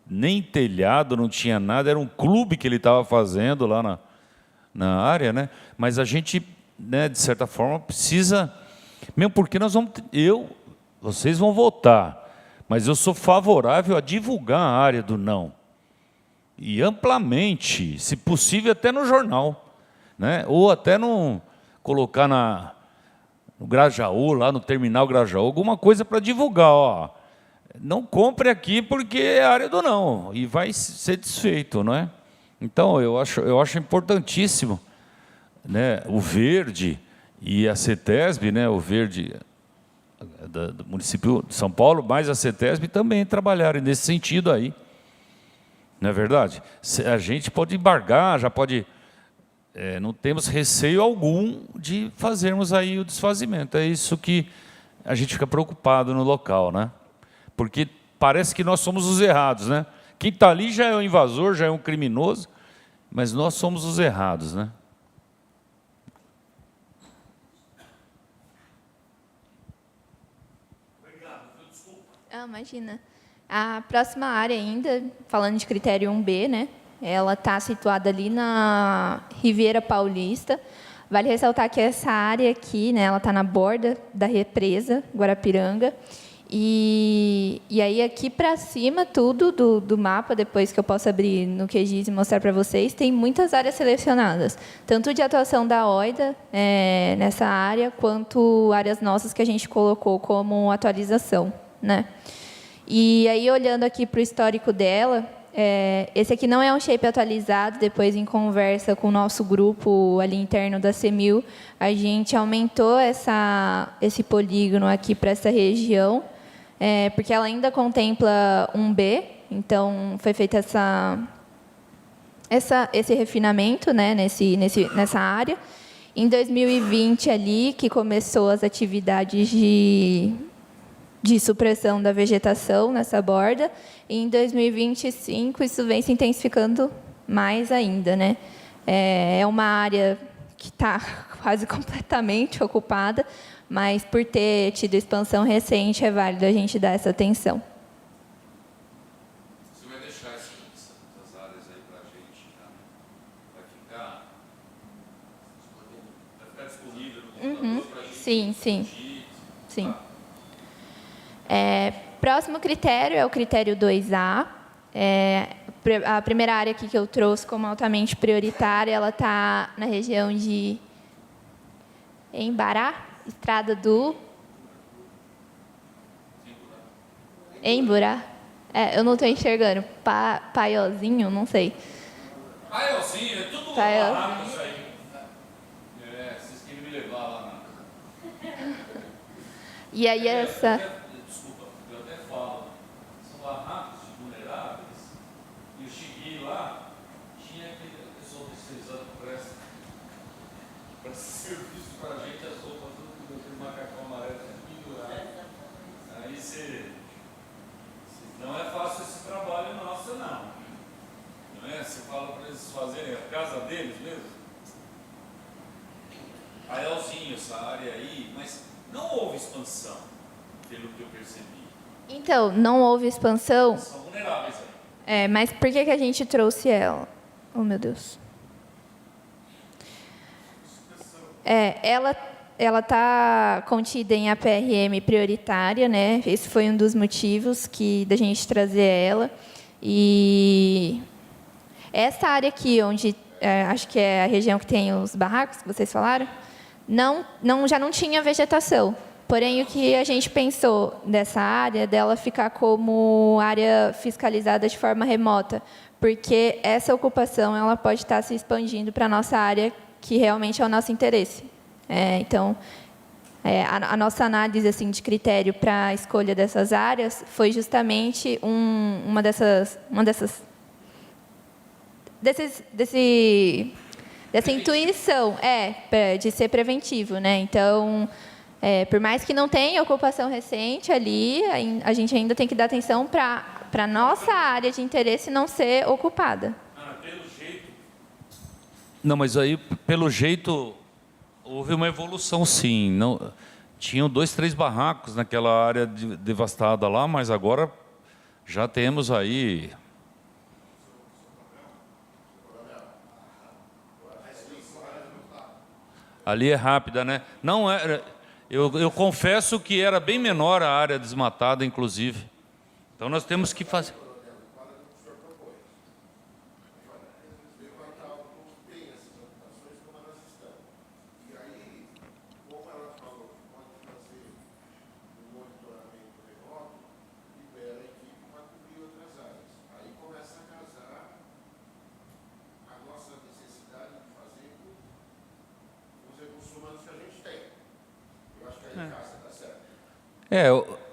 nem telhado, não tinha nada, era um clube que ele estava fazendo lá na área, né? Mas a gente, né, de certa forma, precisa, mesmo porque vocês vão votar, mas eu sou favorável a divulgar a área do não, e amplamente, se possível até no jornal, né? Ou até colocar no Grajaú, lá no terminal Grajaú, alguma coisa para divulgar, ó. Não compre aqui porque é área do não, e vai ser desfeito, não é? Então, eu acho importantíssimo, né, o verde e a CETESB, né, o verde do município de São Paulo, mais a CETESB também trabalharem nesse sentido aí. Não é verdade? A gente pode embargar, já pode... não temos receio algum de fazermos aí o desfazimento. É isso que a gente fica preocupado no local, né? Porque parece que nós somos os errados, né? Quem está ali já é um invasor, já é um criminoso, mas nós somos os errados, né? Obrigado, desculpa. Imagina. A próxima área ainda, falando de critério 1B, né? Ela está situada ali na Riviera Paulista. Vale ressaltar que essa área aqui, né, ela está na borda da represa Guarapiranga. E aí, aqui para cima, tudo do mapa, depois que eu posso abrir no QGIS e mostrar para vocês, tem muitas áreas selecionadas, tanto de atuação da OIDA nessa área, quanto áreas nossas que a gente colocou como atualização, né? E aí, olhando aqui para o histórico dela, esse aqui não é um shape atualizado, depois, em conversa com o nosso grupo ali interno da CEMIL, a gente aumentou esse polígono aqui para essa região, porque ela ainda contempla 1B, Então, foi feito esse refinamento, né, nessa área. Em 2020, ali, que começou as atividades de supressão da vegetação nessa borda. E em 2025, isso vem se intensificando mais ainda, né? É uma área que está quase completamente ocupada, mas por ter tido expansão recente, é válido a gente dar essa atenção. Você vai deixar essas áreas aí para a gente, tá? Vai ficar disponível no computador para a gente discutir? Sim. Próximo critério é o critério 2A. A primeira área aqui que eu trouxe como altamente prioritária, ela está na região de Embará, Estrada do Emburá. Eu não estou enxergando. Paiozinho, não sei. Paiozinho, é tudo Paio. barraco isso aí. Vocês querem me levar lá E aí essa... Desculpa, eu até falo. São barracos de vulneráveis. E eu cheguei lá, tinha aquele pessoal terceirizado para serviço para a gente, as roupas, tudo com aquele macacão amarelo pendurado. Aí não é fácil esse trabalho nosso, não. Não é? Você fala para eles fazerem a casa deles mesmo. Aielzinho, essa área aí, mas não houve expansão, pelo que eu percebi. Então, não houve expansão. São vulneráveis aí. Mas por que a gente trouxe ela? Oh, meu Deus. Ela está contida em APRM prioritária, né? Esse foi um dos motivos da gente trazer ela. E essa área aqui, onde acho que é a região que tem os barracos que vocês falaram, já não tinha vegetação. Porém, o que a gente pensou dessa área, dela ficar como área fiscalizada de forma remota, porque essa ocupação ela pode estar se expandindo para a nossa área, que realmente é o nosso interesse. Então, a nossa análise assim, de critério para a escolha dessas áreas foi justamente dessa intuição de ser preventivo, né? Então, por mais que não tenha ocupação recente ali, a gente ainda tem que dar atenção para a nossa área de interesse não ser ocupada. Pelo jeito... Não, mas aí, pelo jeito, houve uma evolução, sim. Não, tinham 2, 3 barracos naquela área devastada lá, mas agora já temos aí... Ali é rápida, né? Não era... Eu confesso que era bem menor a área desmatada, inclusive. Então nós temos que fazer...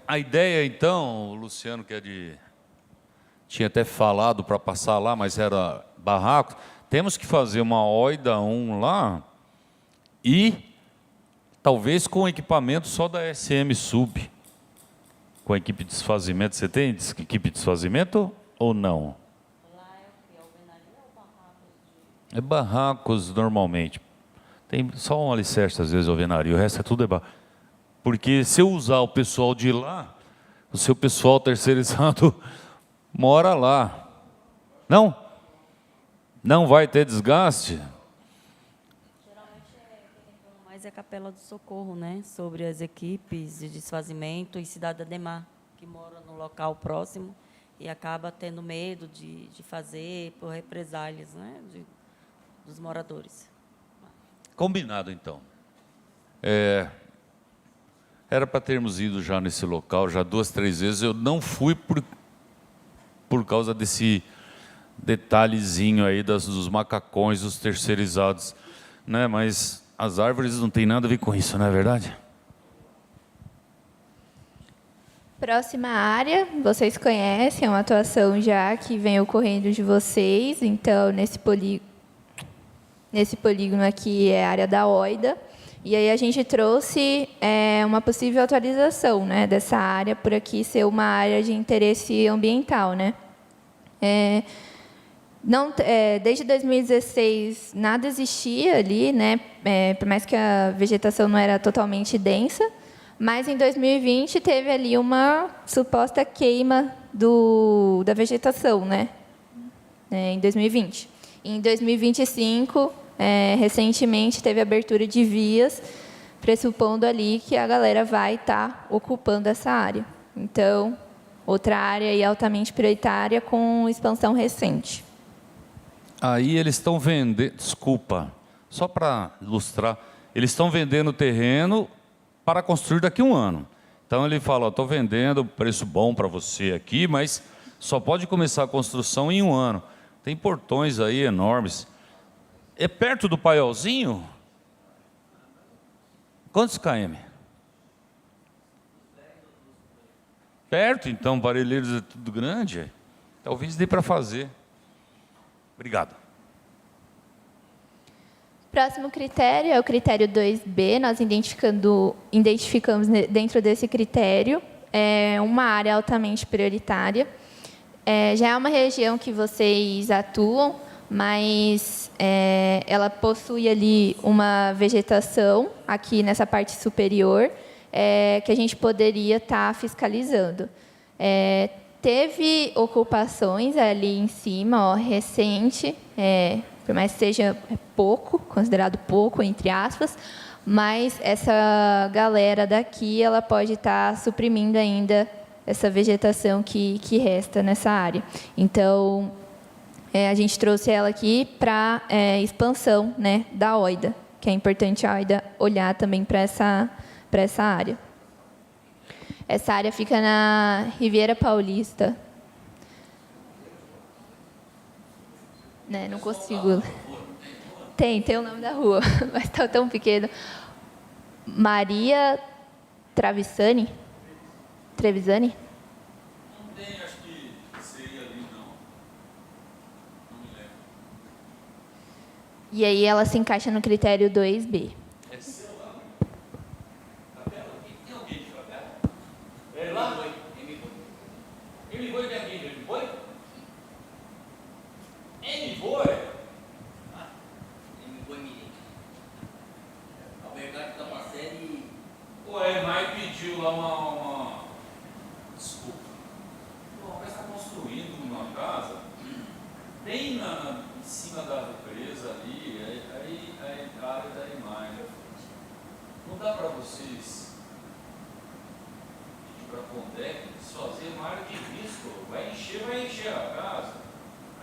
A ideia, então, o Luciano, tinha até falado para passar lá, mas era barraco. Temos que fazer uma OIDA 1 lá e talvez com equipamento só da SM Sub, com a equipe de desfazimento. Você tem equipe de desfazimento ou não? Lá é o quê? Alvenaria ou barracos? É barracos normalmente. Tem só um alicerce, às vezes, alvenaria. O resto é tudo barraco. Porque se eu usar o pessoal de lá, o seu pessoal terceirizado mora lá. Não? Não vai ter desgaste? Geralmente quem reclama mais é a Capela do Socorro, né? Sobre as equipes de desfazimento e Cidade Ademar, que mora no local próximo e acaba tendo medo de fazer por represálias, né? Dos moradores. Combinado, então. Era para termos ido já nesse local, já 2, 3 vezes. Eu não fui por causa desse detalhezinho aí dos macacões, dos terceirizados, né? Mas as árvores não tem nada a ver com isso, não é verdade? Próxima área, vocês conhecem, é uma atuação já que vem ocorrendo de vocês. Então, nesse polígono aqui é a área da OIDA. E aí a gente trouxe uma possível atualização, né, dessa área, por aqui ser uma área de interesse ambiental, né? Desde 2016, nada existia ali, né, por mais que a vegetação não era totalmente densa, mas em 2020 teve ali uma suposta queima da vegetação, né, em 2020. Em 2025, recentemente, teve abertura de vias, pressupondo ali que a galera vai estar ocupando essa área. Então, outra área aí altamente prioritária com expansão recente. Aí eles estão vendendo, desculpa, só para ilustrar, eles estão vendendo terreno para construir daqui a um ano. Então ele fala, estou vendendo, preço bom para você aqui, mas só pode começar a construção em um ano. Tem portões aí enormes. É perto do Paiolzinho? Quantos km? Perto, então, Parelheiros é tudo grande. Talvez dê para fazer. Obrigado. Próximo critério é o critério 2B. Nós identificamos dentro desse critério uma área altamente prioritária. Já é uma região que vocês atuam, mas ela possui ali uma vegetação, aqui nessa parte superior, que a gente poderia estar fiscalizando. Teve ocupações ali em cima, recente, por mais que seja pouco, considerado pouco, entre aspas, mas essa galera daqui ela pode estar suprimindo ainda essa vegetação que resta nessa área. Então, a gente trouxe ela aqui para expansão, né, da OIDA, que é importante a OIDA olhar também para essa área. Essa área fica na Riviera Paulista. Né, não consigo. Tem o nome da rua, mas está tão pequeno. Maria Trevisani? Não tem, acho que seria ali, não. Não me lembro. E aí ela se encaixa no critério 2B. É seu lá? Capela? Tem alguém de capela? É lá? M-Boi tem alguém de M-Boi? M-Boi? M-Boi Mirim. Albergar está uma série. O EMAI pediu lá uma... Desculpa. O rapaz está construindo uma casa bem em cima da represa ali, aí a área da EMAI. Não dá para vocês pedir para a Condec fazer uma área de risco. Vai encher a casa.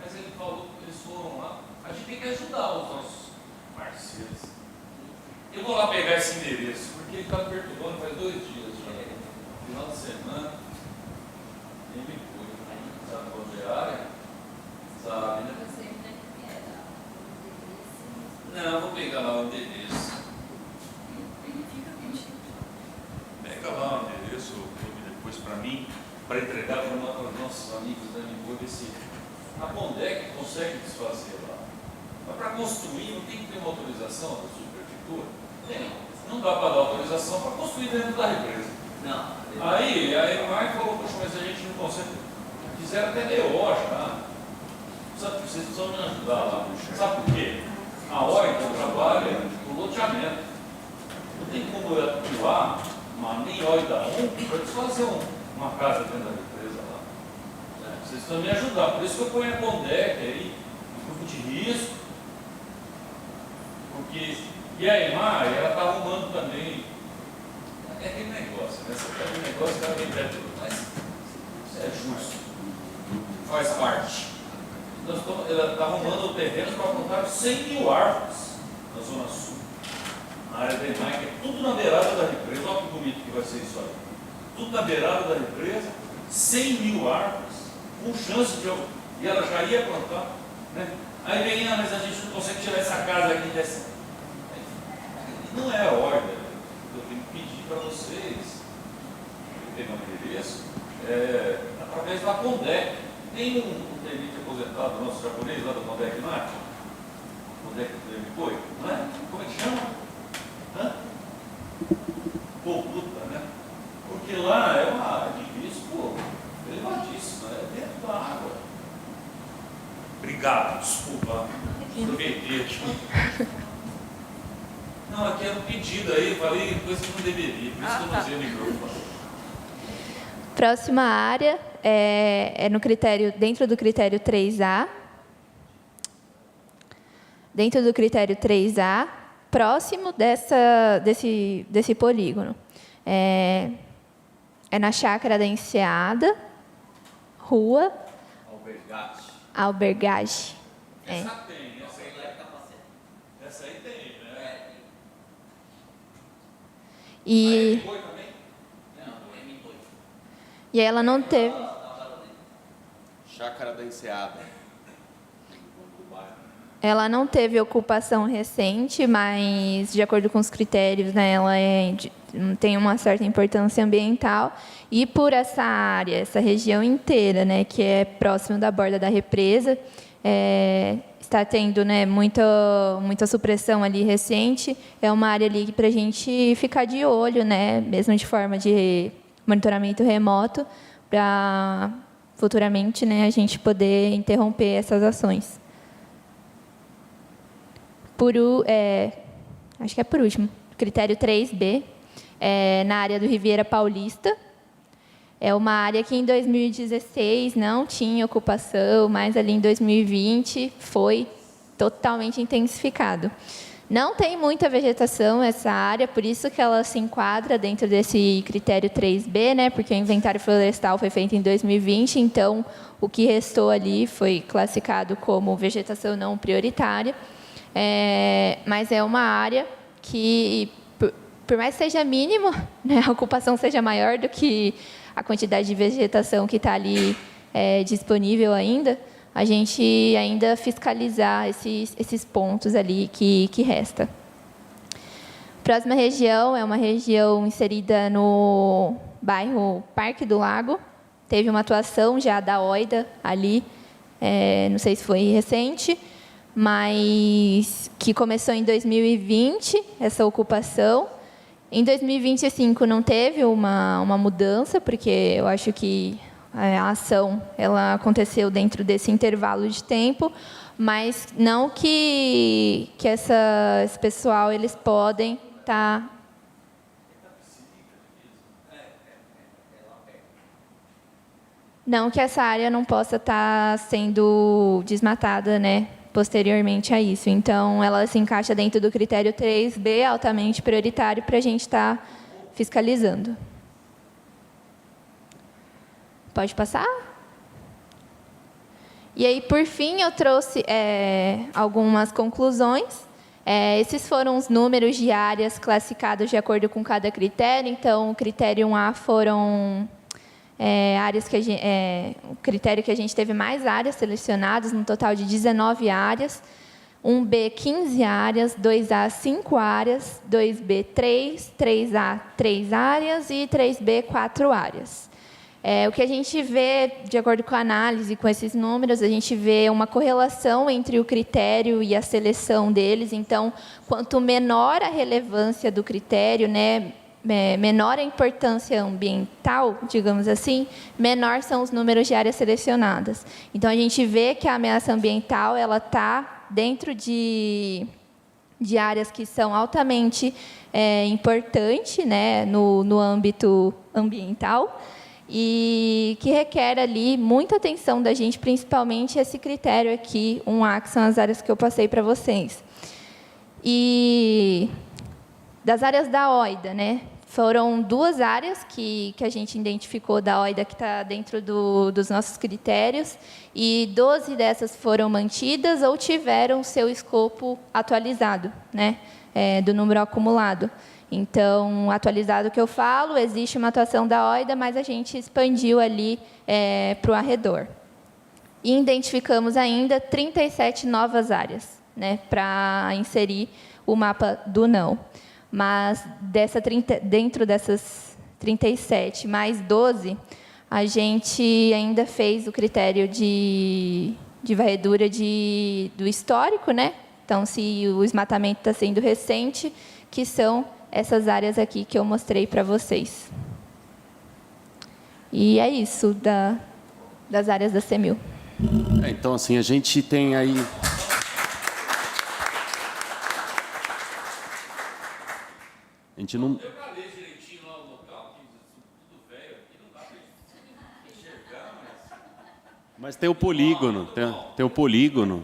Mas ele falou que eles foram lá. A gente tem que ajudar os nossos parceiros. Eu vou lá pegar esse endereço, porque ele está me perturbando faz 2 dias já. Final de semana. Ele me foi. Sabe qual é a área? Sabe, né? Não, vou pegar lá o endereço. Pega lá o endereço, depois para mim, para entregar para os nossos amigos da Migor, ver se a Condec consegue desfazer lá. Mas para construir não tem que ter uma autorização da subprefeitura? Tem. Não dá para dar autorização para construir dentro da represa. Não. Aí a EMAI falou, poxa, mas a gente não consegue. Fizeram até DO já. Sabe, vocês precisam me ajudar lá. Sabe por quê? A OIDA trabalha no loteamento. Não tem como eu atuar, nem OIDA 1, para desfazer uma casa dentro da represa lá. Vocês precisam me ajudar. Por isso que eu ponho a Condec aí, no grupo de risco. Porque, e a EMAI, ela está arrumando também. É aquele negócio, né? Você pega um negócio que ela vem perto, mas isso é justo. Faz parte. Ela está arrumando o terreno para plantar 100 mil árvores na Zona Sul. Na área da EMAI, que é tudo na beirada da represa. Olha que bonito que vai ser isso aí. Tudo na beirada da represa, 100 mil árvores, com chance de... E ela já ia plantar. Né? Aí vem, mas a gente não consegue tirar essa casa aqui dessa... Não é a ordem. Eu tenho que pedir para vocês. pegando endereço através da Condec. Tem um tenente aposentado nosso japonês lá da Condec Norte, Condec foi, não é? Como é que chama? Hã? Luta, né? Porque lá é uma área de risco elevadíssima, é dentro da água. Obrigado, desculpa. Prometi aqui. Não, aqui era um pedido aí, falei coisa que não deveria, por isso que eu não usei o microfone. Próxima área é no critério, dentro do critério 3A. Dentro do critério 3A, próximo desse polígono. É na chácara da Enseada, rua Albergage. Essa tem, essa aí tem, né? E Foi também? e ela não teve. Chácara da Enseada. Ela não teve ocupação recente, mas, de acordo com os critérios, né, ela tem uma certa importância ambiental. E por essa área, essa região inteira, né, que é próximo da borda da represa, está tendo, né, muita supressão ali recente. É uma área ali para a gente ficar de olho, né, mesmo de forma de monitoramento remoto, para futuramente, né, a gente poder interromper essas ações. Acho que é por último, critério 3B, na área do Riviera Paulista. É uma área que em 2016 não tinha ocupação, mas ali em 2020 foi totalmente intensificado. Não tem muita vegetação essa área, por isso que ela se enquadra dentro desse critério 3B, né? Porque o inventário florestal foi feito em 2020, então o que restou ali foi classificado como vegetação não prioritária. Mas é uma área que, por mais que seja mínimo, né, a ocupação seja maior do que a quantidade de vegetação que está ali disponível ainda, a gente ainda fiscalizar esses pontos ali que resta. Próxima região é uma região inserida no bairro Parque do Lago. Teve uma atuação já da OIDA ali, não sei se foi recente, mas que começou em 2020, essa ocupação. Em 2025 não teve uma mudança, porque eu acho que a ação ela aconteceu dentro desse intervalo de tempo, mas não que esse pessoal eles podem estar... Não que essa área não possa estar sendo desmatada, né, posteriormente a isso. Então, ela se encaixa dentro do critério 3B, altamente prioritário, para a gente estar fiscalizando. Pode passar? E aí, por fim, eu trouxe algumas conclusões. Esses foram os números de áreas classificados de acordo com cada critério. Então, o critério 1A foram... áreas que o critério que a gente teve mais áreas selecionadas, no total de 19 áreas, 1B 15 áreas, 2A 5 áreas, 2B 3, 3A 3 áreas e 3B 4 áreas. O que a gente vê, de acordo com a análise, com esses números, a gente vê uma correlação entre o critério e a seleção deles. Então, quanto menor a relevância do critério, né, menor a importância ambiental, digamos assim, menor são os números de áreas selecionadas. Então, a gente vê que a ameaça ambiental ela está dentro de áreas que são altamente importantes, né, no âmbito ambiental, e que requer ali muita atenção da gente, principalmente esse critério aqui, 1A, que são as áreas que eu passei para vocês. E das áreas da OIDA, né? Foram 2 áreas que a gente identificou da OIDA que está dentro dos nossos critérios, e 12 dessas foram mantidas ou tiveram seu escopo atualizado, né? Do número acumulado. Então, atualizado que eu falo, existe uma atuação da OIDA, mas a gente expandiu ali para o arredor. E identificamos ainda 37 novas áreas, né, para inserir o mapa do não. Mas dentro dessas 37 mais 12, a gente ainda fez o critério de varredura do histórico, né? Então, se o esmatamento está sendo recente, que são essas áreas aqui que eu mostrei para vocês. E é isso das áreas da CEMIL. Então, assim, a gente tem aí... A gente não... Mas tem o polígono, tem o polígono.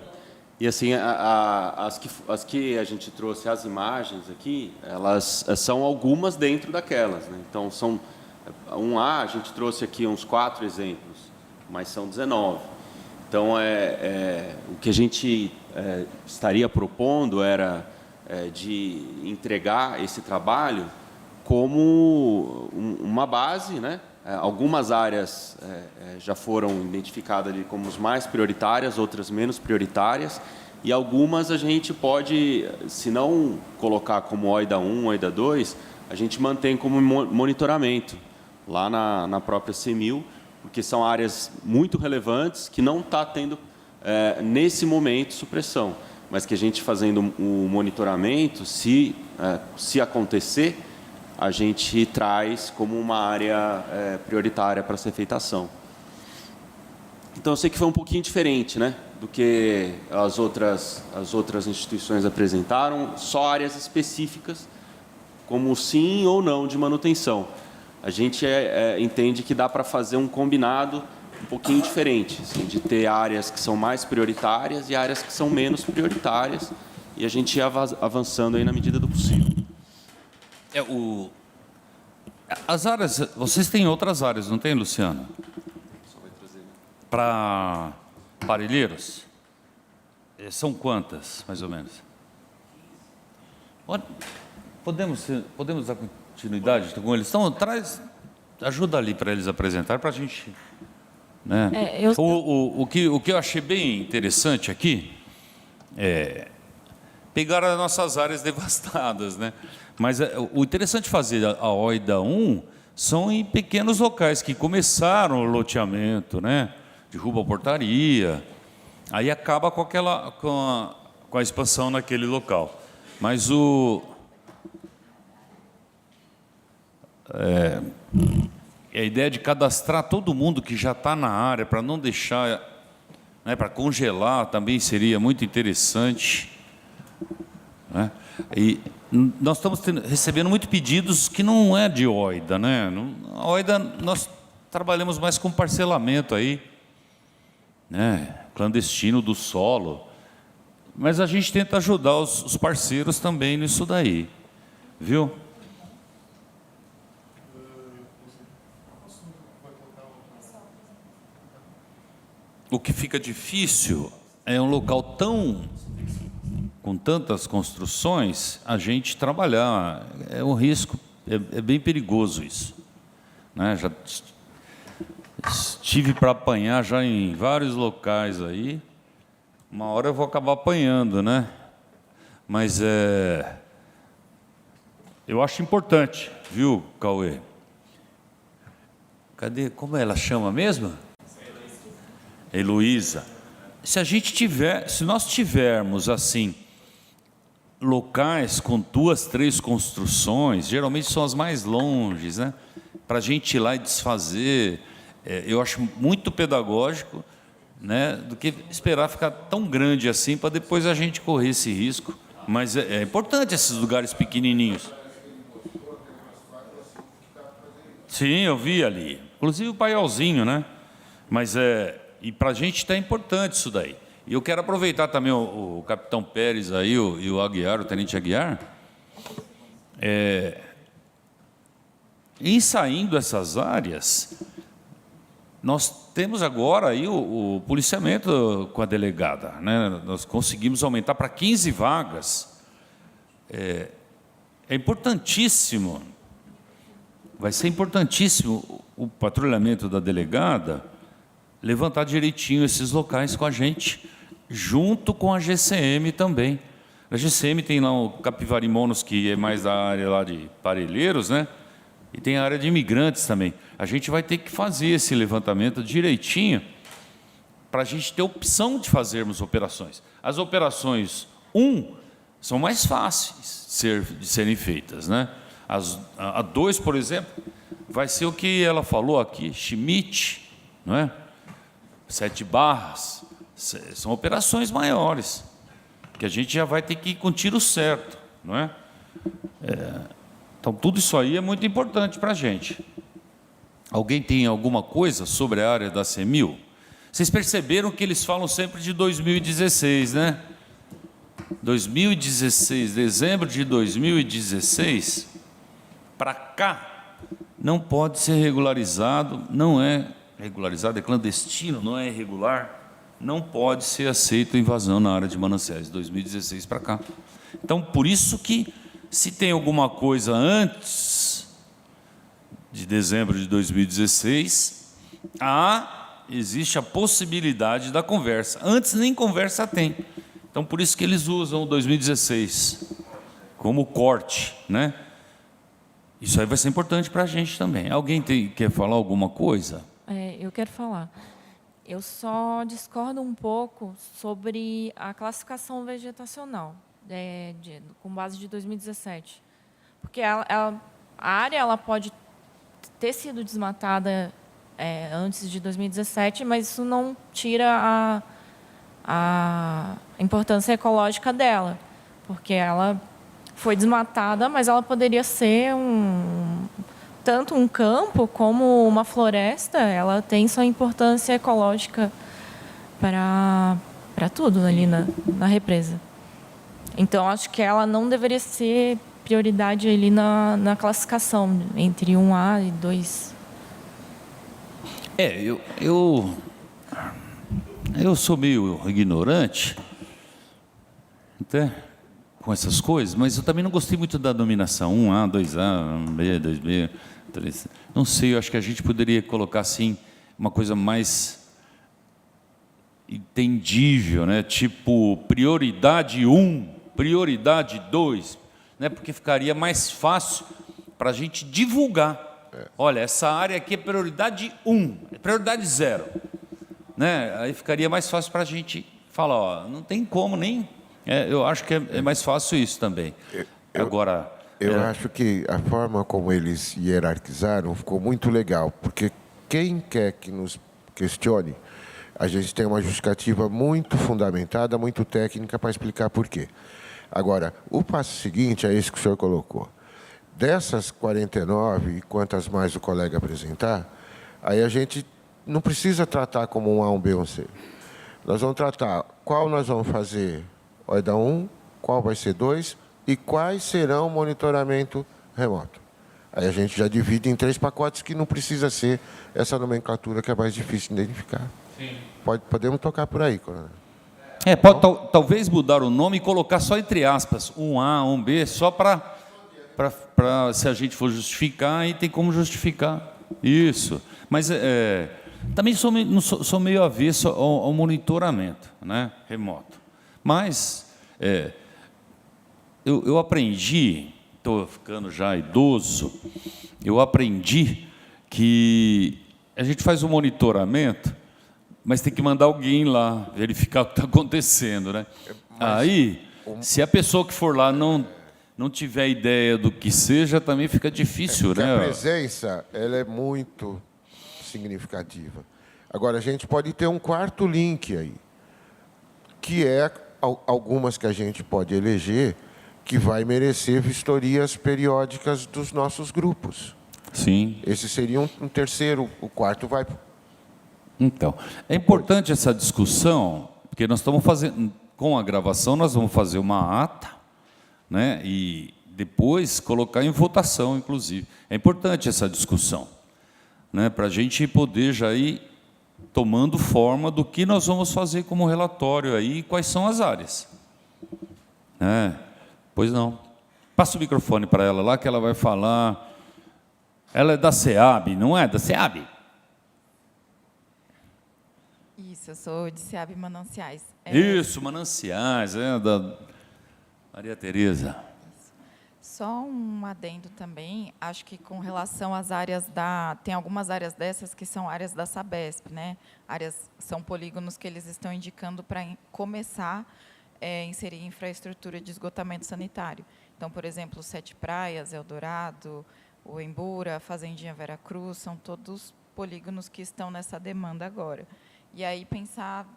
E assim, as que a gente trouxe, as imagens aqui, elas são algumas dentro daquelas, né? Então, são... a gente trouxe aqui uns 4 exemplos, mas são 19. Então, o que a gente estaria propondo era de entregar esse trabalho como uma base, né? Algumas áreas já foram identificadas ali como as mais prioritárias, outras menos prioritárias, e algumas a gente pode, se não colocar como OIDA 1, OIDA 2, a gente mantém como monitoramento lá na própria CEMIL, porque são áreas muito relevantes que não está tendo, nesse momento, supressão, mas que a gente fazendo o monitoramento, se acontecer, a gente traz como uma área prioritária para ser feita ação. Então, eu sei que foi um pouquinho diferente, né, do que as outras instituições apresentaram, só áreas específicas, como sim ou não de manutenção. A gente entende que dá para fazer um combinado um pouquinho diferente, assim, de ter áreas que são mais prioritárias e áreas que são menos prioritárias, e a gente ir avançando aí na medida do possível. As áreas, vocês têm outras áreas, não tem, Luciano? Para Parelheiros? São quantas, mais ou menos? Podemos dar continuidade com eles? Então, ajuda ali para eles apresentar, para a gente... Né? O que eu achei bem interessante aqui é pegar as nossas áreas devastadas, né? Mas o interessante de fazer a OIDA 1 são em pequenos locais que começaram o loteamento, né? Derruba a portaria, aí acaba com a expansão naquele local. Mas a ideia de cadastrar todo mundo que já está na área, para não deixar, né, para congelar, também seria muito interessante, né? E nós estamos recebendo muito pedidos que não é de OIDA, né? A OIDA, nós trabalhamos mais com parcelamento aí, né, clandestino do solo, mas a gente tenta ajudar os parceiros também nisso daí, viu? O que fica difícil é um local com tantas construções, a gente trabalhar. É um risco, é bem perigoso isso, né? Já estive para apanhar já em vários locais aí. Uma hora eu vou acabar apanhando, né? Mas eu acho importante, viu, Cauê? Cadê? Como ela chama mesmo? Heloísa. Se nós tivermos assim locais com 2, 3 construções, geralmente são as mais longes, né? Para a gente ir lá e desfazer, eu acho muito pedagógico, né? Do que esperar ficar tão grande assim para depois a gente correr esse risco. Mas é importante esses lugares pequenininhos. Sim, eu vi ali, inclusive o paiolzinho, né? Mas e para a gente está importante isso daí. E eu quero aproveitar também o capitão Pérez aí, e o Aguiar, o tenente Aguiar, em saindo essas áreas, nós temos agora aí o policiamento com a delegada, né? Nós conseguimos aumentar para 15 vagas. É importantíssimo, vai ser importantíssimo o patrulhamento da delegada, levantar direitinho esses locais com a gente, junto com a GCM também. A GCM tem lá o Capivari Monos, que é mais da área lá de Parelheiros, né? E tem a área de imigrantes também. A gente vai ter que fazer esse levantamento direitinho para a gente ter opção de fazermos operações. As operações 1 são mais fáceis de serem feitas, né? A 2, por exemplo, vai ser o que ela falou aqui, Schmidt, não é? 7 barras, são operações maiores, que a gente já vai ter que ir com o tiro certo, não é? Então, tudo isso aí é muito importante para a gente. Alguém tem alguma coisa sobre a área da CEMIL? Vocês perceberam que eles falam sempre de 2016, né? 2016, dezembro de 2016, para cá, não pode ser regularizado, não é regularizado, é clandestino, não é irregular, não pode ser aceito invasão na área de mananciais, 2016 para cá. Então, por isso que, se tem alguma coisa antes de dezembro de 2016, existe a possibilidade da conversa. Antes nem conversa tem. Então, por isso que eles usam 2016 como corte, né? Isso aí vai ser importante para a gente também. Alguém quer falar alguma coisa? Eu quero falar. Eu só discordo um pouco sobre a classificação vegetacional, com base de 2017. Porque a área ela pode ter sido desmatada antes de 2017, mas isso não tira a importância ecológica dela, porque ela foi desmatada, mas ela poderia ser tanto um campo como uma floresta. Ela tem sua importância ecológica para tudo ali na represa. Então, acho que ela não deveria ser prioridade ali na classificação entre 1A e 2. Eu sou meio ignorante, até com essas coisas, mas eu também não gostei muito da dominação 1A, 2A, 1B, 2B, 3. Não sei, eu acho que a gente poderia colocar assim uma coisa mais entendível, né? Tipo prioridade 1, prioridade 2, né? Porque ficaria mais fácil para a gente divulgar. Olha, essa área aqui é prioridade 1, é prioridade 0. Né? Aí ficaria mais fácil para a gente falar, ó, não tem como nem... eu acho que é mais fácil isso também. Agora... Eu acho que a forma como eles hierarquizaram ficou muito legal, porque quem quer que nos questione, a gente tem uma justificativa muito fundamentada, muito técnica para explicar por quê. Agora, o passo seguinte é esse que o senhor colocou. Dessas 49, e quantas mais o colega apresentar, aí a gente não precisa tratar como um A, um B, um C. Nós vamos tratar qual nós vamos fazer OEDA 1, qual vai ser 2 e quais serão o monitoramento remoto. Aí a gente já divide em 3 pacotes, que não precisa ser essa nomenclatura que é mais difícil de identificar. Sim. Podemos tocar por aí, coronel. Pode talvez mudar o nome e colocar só entre aspas, 1A, 1B, só para se a gente for justificar, aí tem como justificar. Isso. Mas também sou meio avesso ao monitoramento, né, remoto. Mas eu aprendi, estou ficando já idoso, eu aprendi que a gente faz o monitoramento, mas tem que mandar alguém lá verificar o que está acontecendo, né? Aí, se a pessoa que for lá não tiver ideia do que seja, também fica difícil, né? A presença, ela é muito significativa. Agora, a gente pode ter um quarto link aí, que é algumas que a gente pode eleger, que vai merecer vistorias periódicas dos nossos grupos. Sim. Esse seria um terceiro, o quarto vai... Então, é importante essa discussão, porque nós estamos fazendo, com a gravação, nós vamos fazer uma ata, né, e depois colocar em votação, inclusive. É importante essa discussão, né, para a gente poder já ir tomando forma do que nós vamos fazer como relatório aí e quais são as áreas. Pois não. Passa o microfone para ela lá, que ela vai falar. Ela é da SEAB, não é? Da SEAB? Isso, eu sou de SEAB Mananciais. Isso, Mananciais, da Maria Tereza. Só um adendo também, acho que com relação às áreas tem algumas áreas dessas que são áreas da Sabesp, né? São polígonos que eles estão indicando para começar a inserir infraestrutura de esgotamento sanitário. Então, por exemplo, Sete Praias, Eldorado, o Embura, a Fazendinha Vera Cruz, são todos polígonos que estão nessa demanda agora. E aí pensar,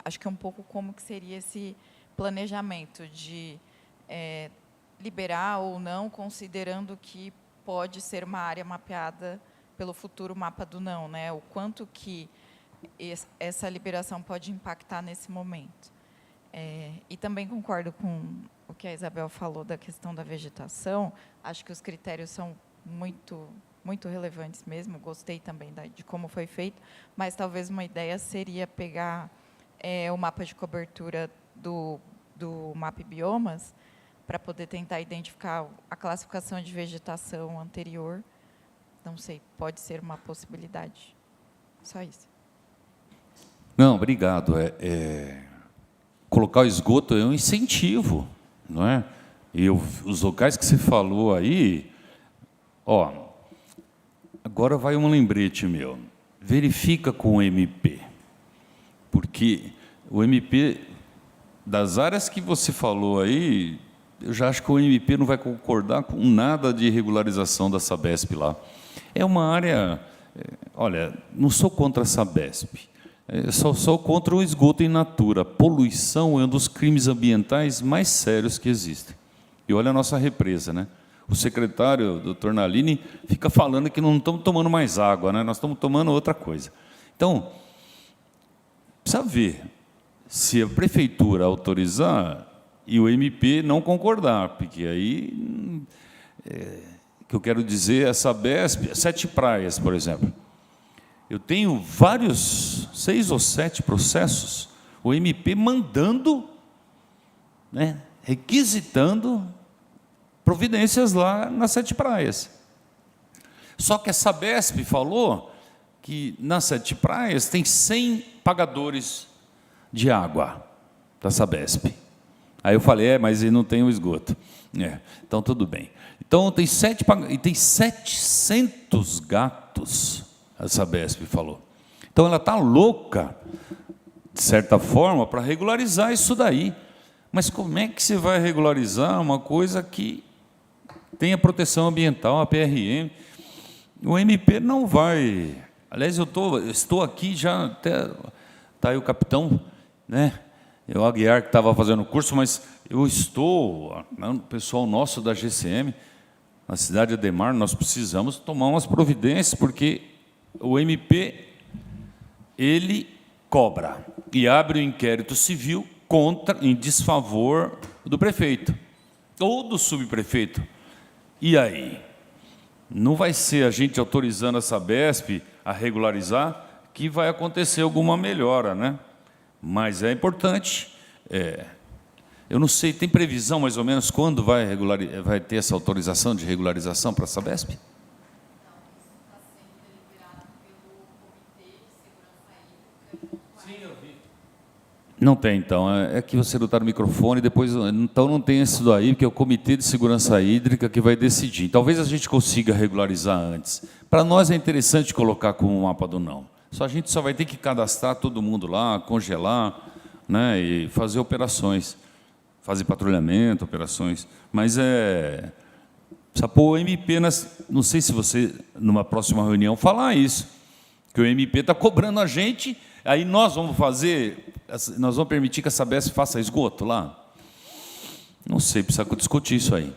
acho que um pouco como que seria esse planejamento de liberar ou não, considerando que pode ser uma área mapeada pelo futuro mapa do não, né? O quanto que essa liberação pode impactar nesse momento. E também concordo com o que a Isabel falou da questão da vegetação. Acho que os critérios são muito relevantes mesmo. Gostei também de como foi feito, mas talvez uma ideia seria pegar o mapa de cobertura do Map Biomas para poder tentar identificar a classificação de vegetação anterior. Não sei, pode ser uma possibilidade. Só isso. Não, obrigado. Colocar o esgoto é um incentivo, não é? E os locais que você falou aí, agora vai um lembrete meu. Verifica com o MP, porque o MP, das áreas que você falou aí, eu já acho que o MP não vai concordar com nada de regularização da Sabesp lá. É uma área... Olha, não sou contra a Sabesp, só sou contra o esgoto in natura. A poluição é um dos crimes ambientais mais sérios que existem. E olha a nossa represa, né? O secretário, o doutor Nalini, fica falando que não estamos tomando mais água, né? Nós estamos tomando outra coisa. Então, precisa ver se a prefeitura autorizar e o MP não concordar, porque aí, que eu quero dizer, a Sabesp, Sete Praias, por exemplo, eu tenho 6 ou 7 processos, o MP mandando, né, requisitando providências lá nas Sete Praias. Só que a Sabesp falou que nas Sete Praias tem 100 pagadores de água da Sabesp. Aí eu falei, mas ele não tem o esgoto. Então, tudo bem. Então, tem 700 gatos, a Sabesp falou. Então, ela está louca, de certa forma, para regularizar isso daí. Mas como é que você vai regularizar uma coisa que tem a proteção ambiental, a PRM? O MP não vai... Aliás, eu estou aqui já, até está aí o capitão, né? O Aguiar, que estava fazendo o curso, mas eu estou, o pessoal nosso da GCM, na cidade de Ademar, nós precisamos tomar umas providências, porque o MP, ele cobra e abre o inquérito civil em desfavor do prefeito ou do subprefeito. E aí? Não vai ser a gente autorizando a Sabesp a regularizar que vai acontecer alguma melhora, né? Mas é importante. Eu não sei, tem previsão mais ou menos quando vai ter essa autorização de regularização para a Sabesp? Não tem, então. É que você não está no microfone, depois... Então, não tem isso daí, porque é o Comitê de Segurança Hídrica que vai decidir. Talvez a gente consiga regularizar antes. Para nós é interessante colocar como um mapa do não. A gente só vai ter que cadastrar todo mundo lá, congelar, né, e fazer operações. Fazer patrulhamento, operações. Mas precisa pôr o MP... Não sei se você, numa próxima reunião, falar isso. Que o MP está cobrando a gente... Aí nós vamos permitir que a Sabesp faça esgoto lá? Não sei, precisa discutir isso aí.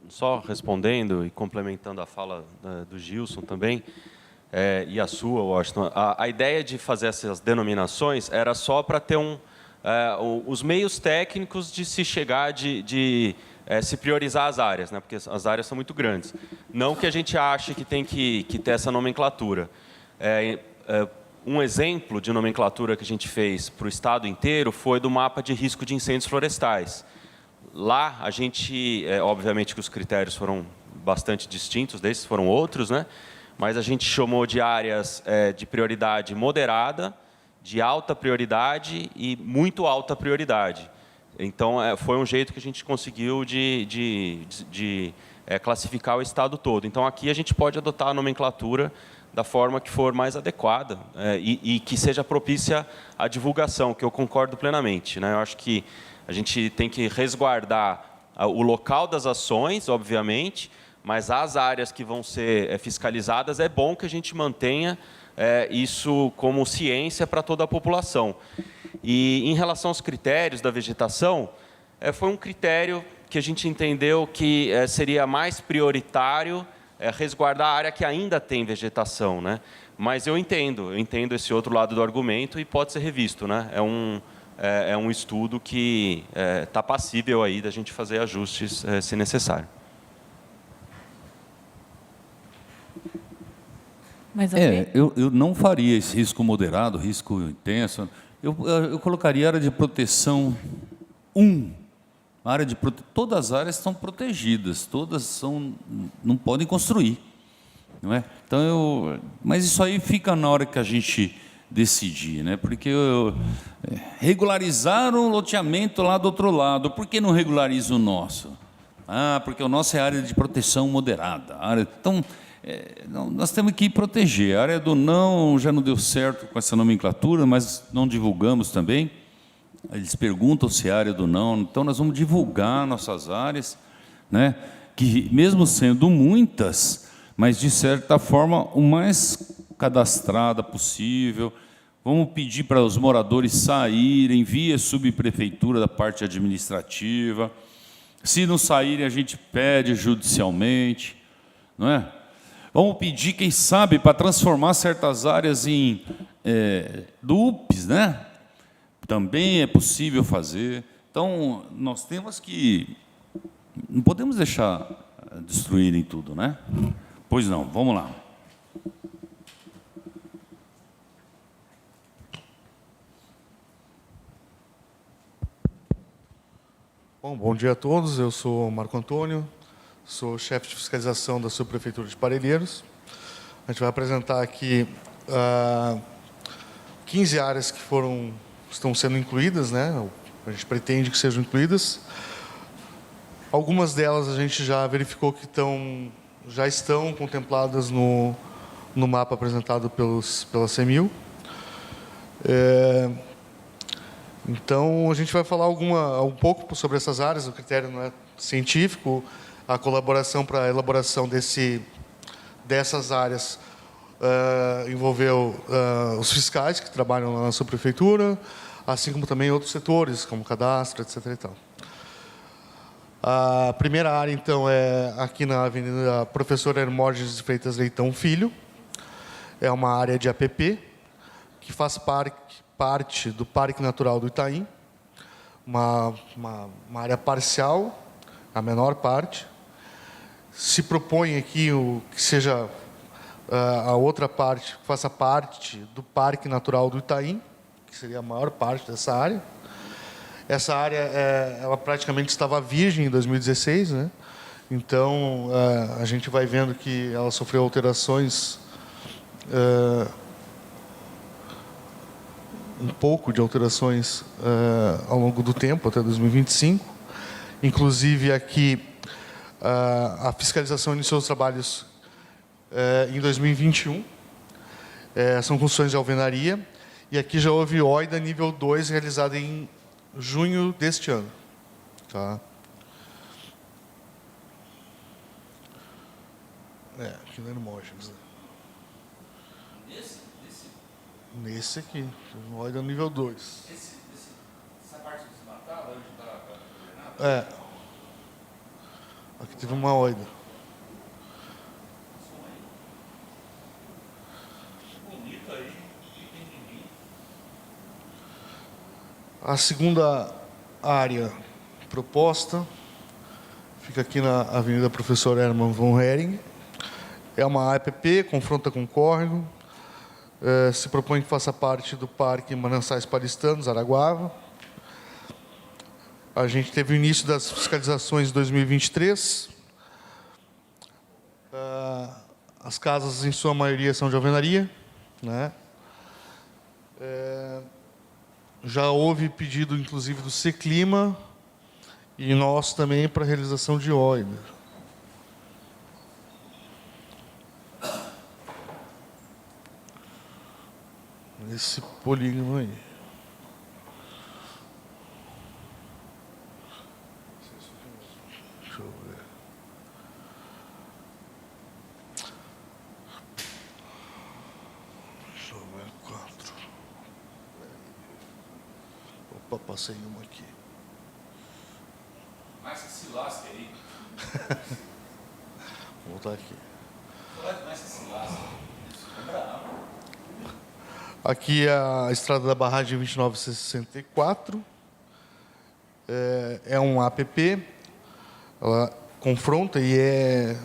Só respondendo e complementando a fala do Gilson também, e a sua, Washington, a ideia de fazer essas denominações era só para ter os meios técnicos de se chegar, se priorizar as áreas, né? Porque as áreas são muito grandes. Não que a gente ache que tem que ter essa nomenclatura. Um exemplo de nomenclatura que a gente fez para o estado inteiro foi do mapa de risco de incêndios florestais. Lá, a gente, obviamente que os critérios foram bastante distintos, desses foram outros, né? Mas a gente chamou de áreas de prioridade moderada, de alta prioridade e muito alta prioridade. Então, foi um jeito que a gente conseguiu de classificar o estado todo. Então, aqui a gente pode adotar a nomenclatura da forma que for mais adequada e que seja propícia à divulgação, que eu concordo plenamente, né? Eu acho que a gente tem que resguardar o local das ações, obviamente, mas as áreas que vão ser fiscalizadas, é bom que a gente mantenha isso como ciência para toda a população. E, em relação aos critérios da vegetação, foi um critério que a gente entendeu que seria mais prioritário resguardar a área que ainda tem vegetação, né? Mas eu entendo esse outro lado do argumento e pode ser revisto, né? É um estudo que está passível aí da gente fazer ajustes se necessário. Eu não faria esse risco moderado, risco intenso. Eu colocaria área de proteção 1. Todas as áreas estão protegidas, não podem construir, não é? Então mas isso aí fica na hora que a gente decidir, né? Porque regularizaram o loteamento lá do outro lado, por que não regulariza o nosso? Porque o nosso é área de proteção moderada. Então, nós temos que proteger. A área do não já não deu certo com essa nomenclatura, mas não divulgamos também. Eles perguntam se é área do não, então nós vamos divulgar nossas áreas, né? Que mesmo sendo muitas, mas de certa forma o mais cadastrada possível. Vamos pedir para os moradores saírem via subprefeitura da parte administrativa. Se não saírem, a gente pede judicialmente, não é? Vamos pedir, quem sabe, para transformar certas áreas em DUPs, né? Também é possível fazer. Então, nós temos que... Não podemos deixar destruírem tudo, né? Pois não, vamos lá. Bom dia a todos. Eu sou Marco Antônio, sou chefe de fiscalização da Subprefeitura de Parelheiros. A gente vai apresentar aqui 15 áreas que estão sendo incluídas, né? A gente pretende que sejam incluídas. Algumas delas a gente já verificou que já estão contempladas no mapa apresentado pela CEMIL. Então, a gente vai falar um pouco sobre essas áreas. O critério não é científico. A colaboração para a elaboração dessas áreas envolveu os fiscais que trabalham lá na subprefeitura, assim como também outros setores, como cadastro, etc. E tal. A primeira área, então, é aqui na Avenida Professor Hermógenes de Freitas Leitão Filho. É uma área de APP, que faz parte do Parque Natural do Itaim, uma área parcial, a menor parte. Se propõe aqui que seja a outra parte, que faça parte do Parque Natural do Itaim, que seria a maior parte dessa área. Essa área ela praticamente estava virgem em 2016, né? Então, a gente vai vendo que ela sofreu alterações, um pouco de alterações ao longo do tempo, até 2025. Inclusive, aqui, a fiscalização iniciou os trabalhos em 2021. São construções de alvenaria. E aqui já houve OIDA nível 2 realizada em junho deste ano. Tá? Aqui no Hermógenes. Nesse aqui, OIDA nível 2. Essa parte que se matava, onde está... Aqui teve uma OIDA. Bonito aí, pequenininho. A segunda área proposta fica aqui na Avenida Professor Hermann von Hering. É uma APP, confronta com córrego. Se propõe que faça parte do Parque Mananciais Paulistanos, Araguava. A gente teve o início das fiscalizações em 2023. As casas, em sua maioria, são de alvenaria, né? Já houve pedido, inclusive, do Seclima e nosso também para a realização de OIDA. Esse polígono aí. Deixa eu ver. Deixa eu ver 4. Opa, passei uma aqui. Mais que se lasque aí. Vou voltar aqui. Mais que se lasque. É bravo. Aqui é a estrada da barragem 2964. É um APP. Ela confronta e é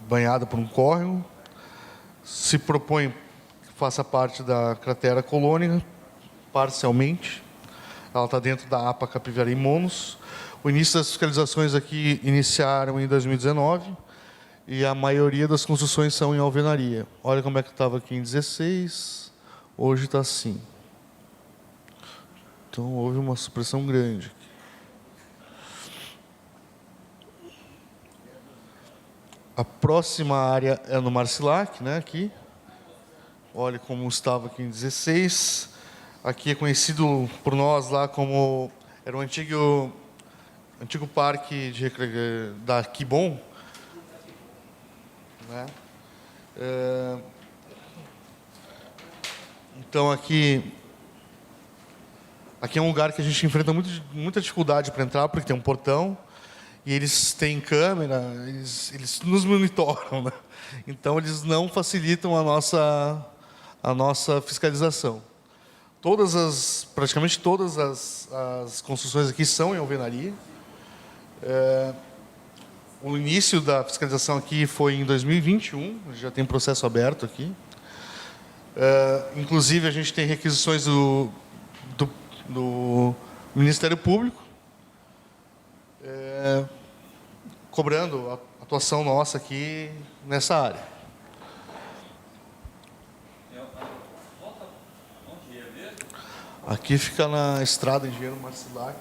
banhada por um córrego. Se propõe que faça parte da cratera Colônia, parcialmente. Ela está dentro da APA Capivari Monos. O início das fiscalizações aqui iniciaram em 2019 e a maioria das construções são em alvenaria. Olha como é que estava aqui em 16. Hoje está assim. Então, houve uma supressão grande. A próxima área é no Marcilac, né, aqui. Olha como estava aqui em 16. Aqui é conhecido por nós lá como... Era um antigo parque da Kibon. Né? Então, aqui é um lugar que a gente enfrenta muita dificuldade para entrar, porque tem um portão, e eles têm câmera, eles nos monitoram, né? Então, eles não facilitam a nossa fiscalização. Praticamente todas as construções aqui são em alvenaria. O início da fiscalização aqui foi em 2021, já tem processo aberto aqui. Inclusive, a gente tem requisições do Ministério Público, cobrando a atuação nossa aqui nessa área. Aqui fica na estrada Engenheiro Marcilac.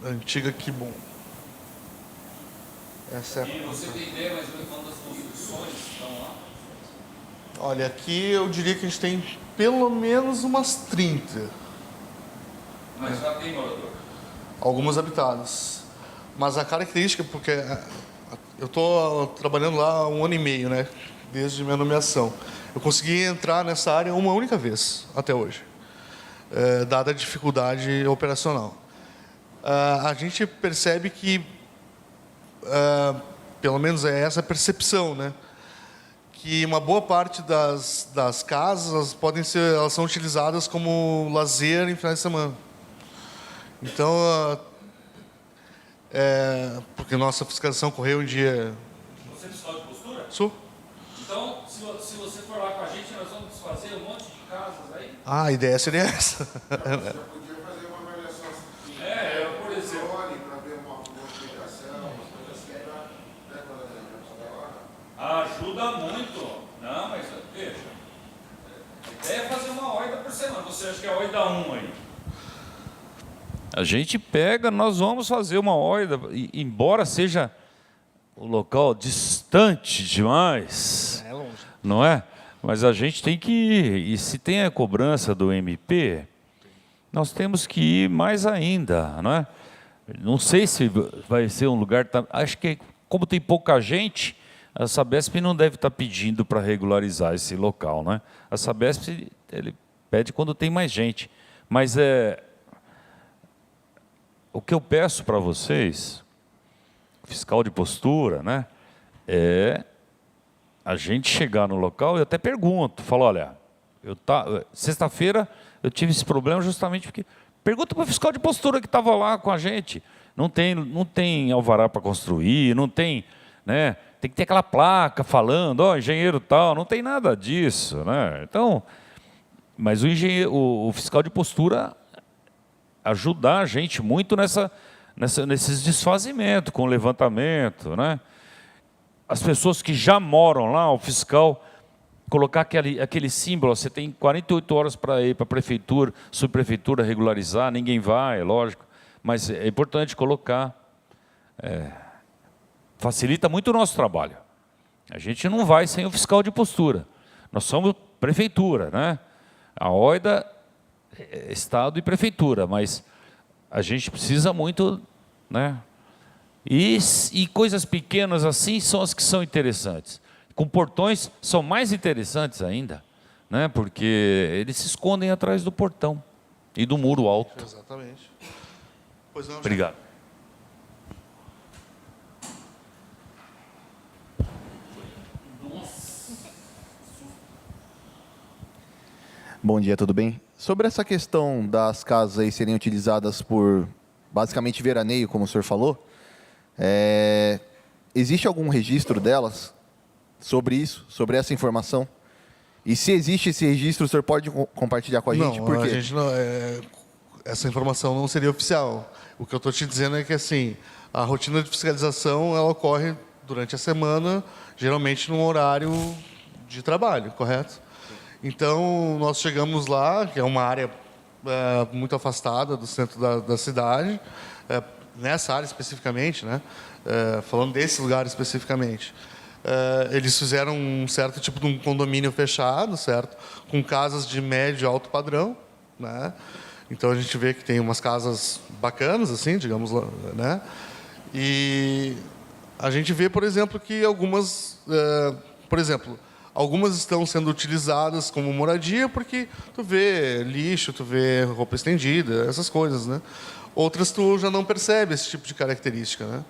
Antiga Kibon. Essa é a... E você tem ideia mais ou menos quantas construções estão lá? Olha, aqui eu diria que a gente tem pelo menos umas 30. Mas já tem morador? Algumas habitadas. Mas a característica, porque eu estou trabalhando lá há 1 ano e meio, né? Desde minha nomeação. Eu consegui entrar nessa área uma única vez, até hoje, dada a dificuldade operacional. A gente percebe que, pelo menos é essa a percepção, né? Que uma boa parte das casas elas são utilizadas como lazer em finais de semana. Então, porque nossa fiscalização correu um dia... Você é fiscal de postura? Sou. Então, se você for lá com a gente, nós vamos desfazer um monte de casas aí? A ideia seria essa. Você podia fazer uma avaliação assim, por exemplo. para ver uma movimentação, umas coisas assim, para agora. Ajuda muito. Não, mas veja, a ideia é fazer uma oida por semana. Você acha que é a oida 1 aí? A gente pega, nós vamos fazer uma oida, embora seja o local distante demais, É longe. não é? Mas a gente tem que ir, e se tem a cobrança do MP, nós temos que ir mais ainda, não é? Não sei se vai ser um lugar... Acho que, como tem pouca gente, a Sabesp não deve estar pedindo para regularizar esse local, não é? A Sabesp ele pede quando tem mais gente. Mas o que eu peço para vocês, fiscal de postura, né, é a gente chegar no local e até pergunto, falo, olha, sexta-feira eu tive esse problema justamente porque... Pergunta para o fiscal de postura que estava lá com a gente. Não tem alvará para construir, não tem, né? Tem que ter aquela placa falando, engenheiro tal, não tem nada disso, né? Então, mas o fiscal de postura ajudar a gente muito nesses desfazimentos, com levantamento, né? As pessoas que já moram lá, o fiscal colocar aquele símbolo, você tem 48 horas para ir para a prefeitura, subprefeitura regularizar, ninguém vai, é lógico, mas é importante colocar. Facilita muito o nosso trabalho. A gente não vai sem o fiscal de postura. Nós somos prefeitura, né? A OIDA é Estado e prefeitura, mas a gente precisa muito, né? E coisas pequenas assim são as que são interessantes. Com portões são mais interessantes ainda, né? Porque eles se escondem atrás do portão e do muro alto. Exatamente. Pois não, obrigado. Bom dia, tudo bem? Sobre essa questão das casas aí serem utilizadas por, basicamente, veraneio, como o senhor falou, existe algum registro delas sobre isso, sobre essa informação? E se existe esse registro, o senhor pode compartilhar com a gente? Não, Por quê? a gente não, essa informação não seria oficial. O que eu estou te dizendo é que assim, a rotina de fiscalização ela ocorre durante a semana, geralmente num horário de trabalho, correto? Então, nós chegamos lá, que é uma área muito afastada do centro da cidade, nessa área especificamente, né? Falando desse lugar especificamente. Eles fizeram um certo tipo de um condomínio fechado, certo? Com casas de médio e alto padrão, né? Então, a gente vê que tem umas casas bacanas, assim, digamos, né? E a gente vê, por exemplo, que algumas... Algumas estão sendo utilizadas como moradia porque tu vê lixo, tu vê roupa estendida, essas coisas, né? Outras tu já não percebe esse tipo de característica, né?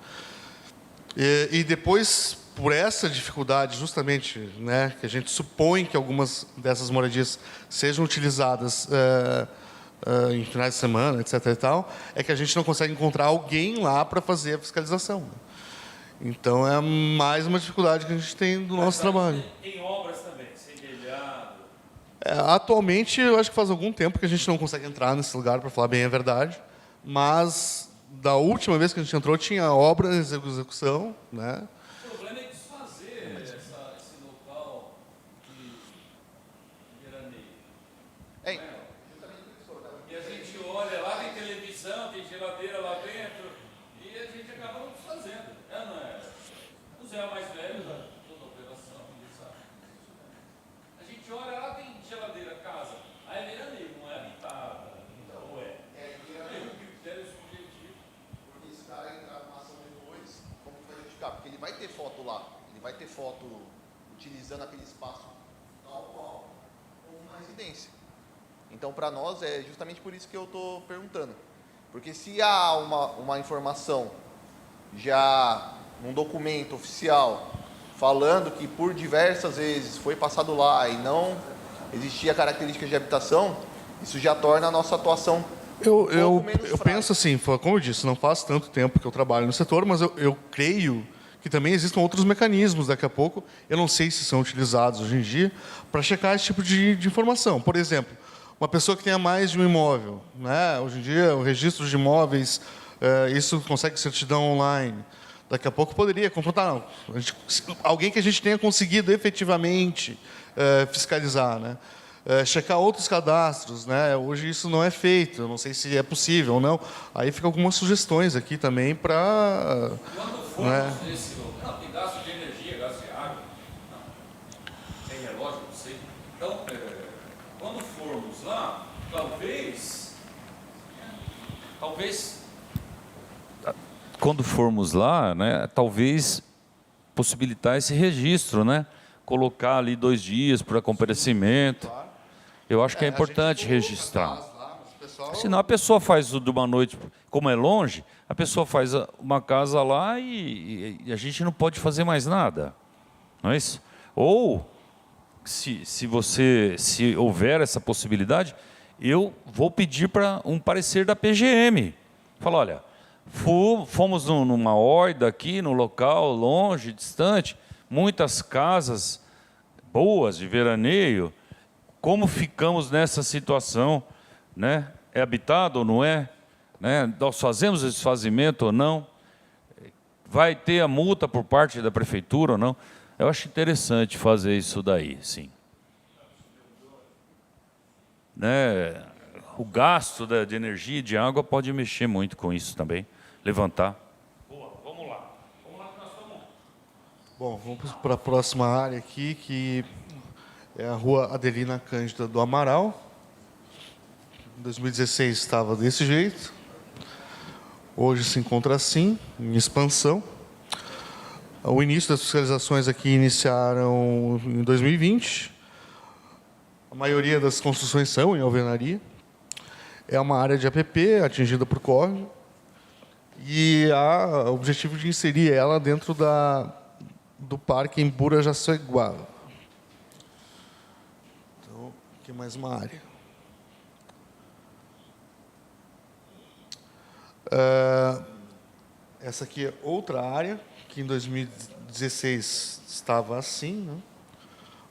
E depois, por essa dificuldade, justamente, né, que a gente supõe que algumas dessas moradias sejam utilizadas em finais de semana, etc. e tal, é que a gente não consegue encontrar alguém lá para fazer a fiscalização. Então, é mais uma dificuldade que a gente tem do nosso trabalho. Tem obras também, sem telhado. Atualmente, eu acho que faz algum tempo que a gente não consegue entrar nesse lugar, para falar bem a verdade. Mas, da última vez que a gente entrou, tinha obra em execução, né? O problema é desfazer esse local de veraneio. E a gente olha, lá tem televisão, tem geladeira lá dentro, e a gente acaba não desfazendo. Não é? O Zé mais velho, toda a operação, sabe? A gente olha, lá tem geladeira, casa, aí é veraneio, não é habitada. Então, tem um critério subjetivo. Porque esse cara entrar numa ação depois, como vai justificar? Porque ele vai ter foto lá, ele vai ter foto utilizando aquele espaço tal qual, como uma residência. Então, para nós, é justamente por isso que eu estou perguntando. Porque se há uma informação já num documento oficial falando que por diversas vezes foi passado lá e não existia características de habitação, isso já torna a nossa atuação Eu penso assim, como eu disse, não faz tanto tempo que eu trabalho no setor, mas eu creio que também existam outros mecanismos daqui a pouco, eu não sei se são utilizados hoje em dia, para checar esse tipo de informação. Por exemplo, uma pessoa que tenha mais de um imóvel, né? Hoje em dia, o registro de imóveis, isso consegue certidão online. Daqui a pouco poderia confrontar, não, alguém que a gente tenha conseguido efetivamente fiscalizar, né? Checar outros cadastros, né? Hoje isso não é feito, eu não sei se é possível ou não. Aí ficam algumas sugestões aqui também para... Quando for, né? não, tem gasto de energia, gasto de água, não. Tem relógio, não sei. Então, quando formos lá, quando formos lá, né, talvez possibilitar esse registro, né? Colocar ali 2 dias para comparecimento. Eu acho que é importante registrar. Senão a pessoa faz de uma noite, como é longe, a pessoa faz uma casa lá e a gente não pode fazer mais nada. Não é isso? Ou, se houver essa possibilidade, eu vou pedir para um parecer da PGM. Falar, olha, fomos numa OIDA aqui, no local, longe, distante, muitas casas boas de veraneio, como ficamos nessa situação, né? É habitado ou não é? Né? Nós fazemos esse desfazimento ou não? Vai ter a multa por parte da prefeitura ou não? Eu acho interessante fazer isso daí, sim. né? O gasto de energia e de água pode mexer muito com isso também, levantar. Boa, vamos lá. Vamos lá que nós estamos. Bom, vamos para a próxima área aqui, que é a Rua Adelina Cândida do Amaral. Em 2016 estava desse jeito. Hoje se encontra assim, em expansão. O início das fiscalizações aqui iniciaram em 2020. A maioria das construções são em alvenaria. É uma área de APP atingida por córrego. E há o objetivo de inserir ela dentro do Parque Embura Jaceguá. Então, aqui mais uma área. Essa aqui é outra área, que em 2016 estava assim, né?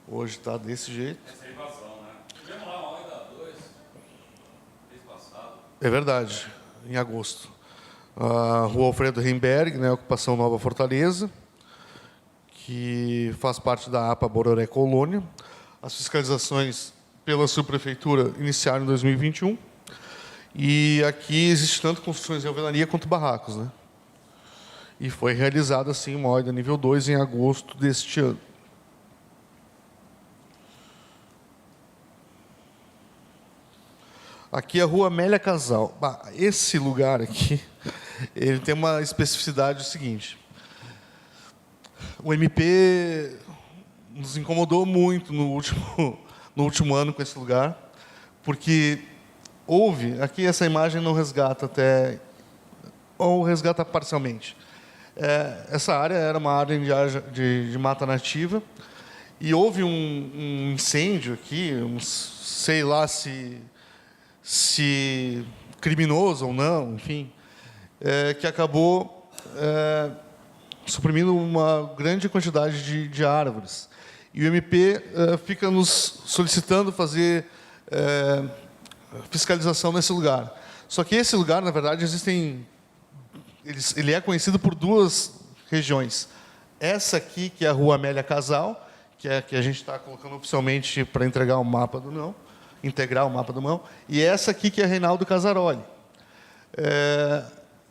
Hoje está desse jeito. Essa é invasão, né? Tivemos lá uma hora 2, mês passado. É verdade, em agosto. A Rua Alfredo Rimberg, né, ocupação Nova Fortaleza, que faz parte da APA Bororé Colônia. As fiscalizações pela subprefeitura iniciaram em 2021. E aqui existe tanto construções em alvenaria quanto barracos, né? E foi realizada, assim, uma OIDA nível 2 em agosto deste ano. Aqui é a Rua Amélia Casal. Esse lugar aqui, ele tem uma especificidade seguinte. O MP nos incomodou muito no último ano com esse lugar, porque houve, aqui essa imagem não resgata até, ou resgata parcialmente. Essa área era uma área de mata nativa, e houve um incêndio aqui, sei lá se criminoso ou não, enfim, que acabou suprimindo uma grande quantidade de árvores. E o MP fica nos solicitando fazer fiscalização nesse lugar. Só que esse lugar, na verdade, ele é conhecido por duas regiões. Essa aqui, que é a Rua Amélia Casal, que a gente está colocando oficialmente para entregar o mapa do não, integrar o mapa do não, e essa aqui, que é Reinaldo Casaroli.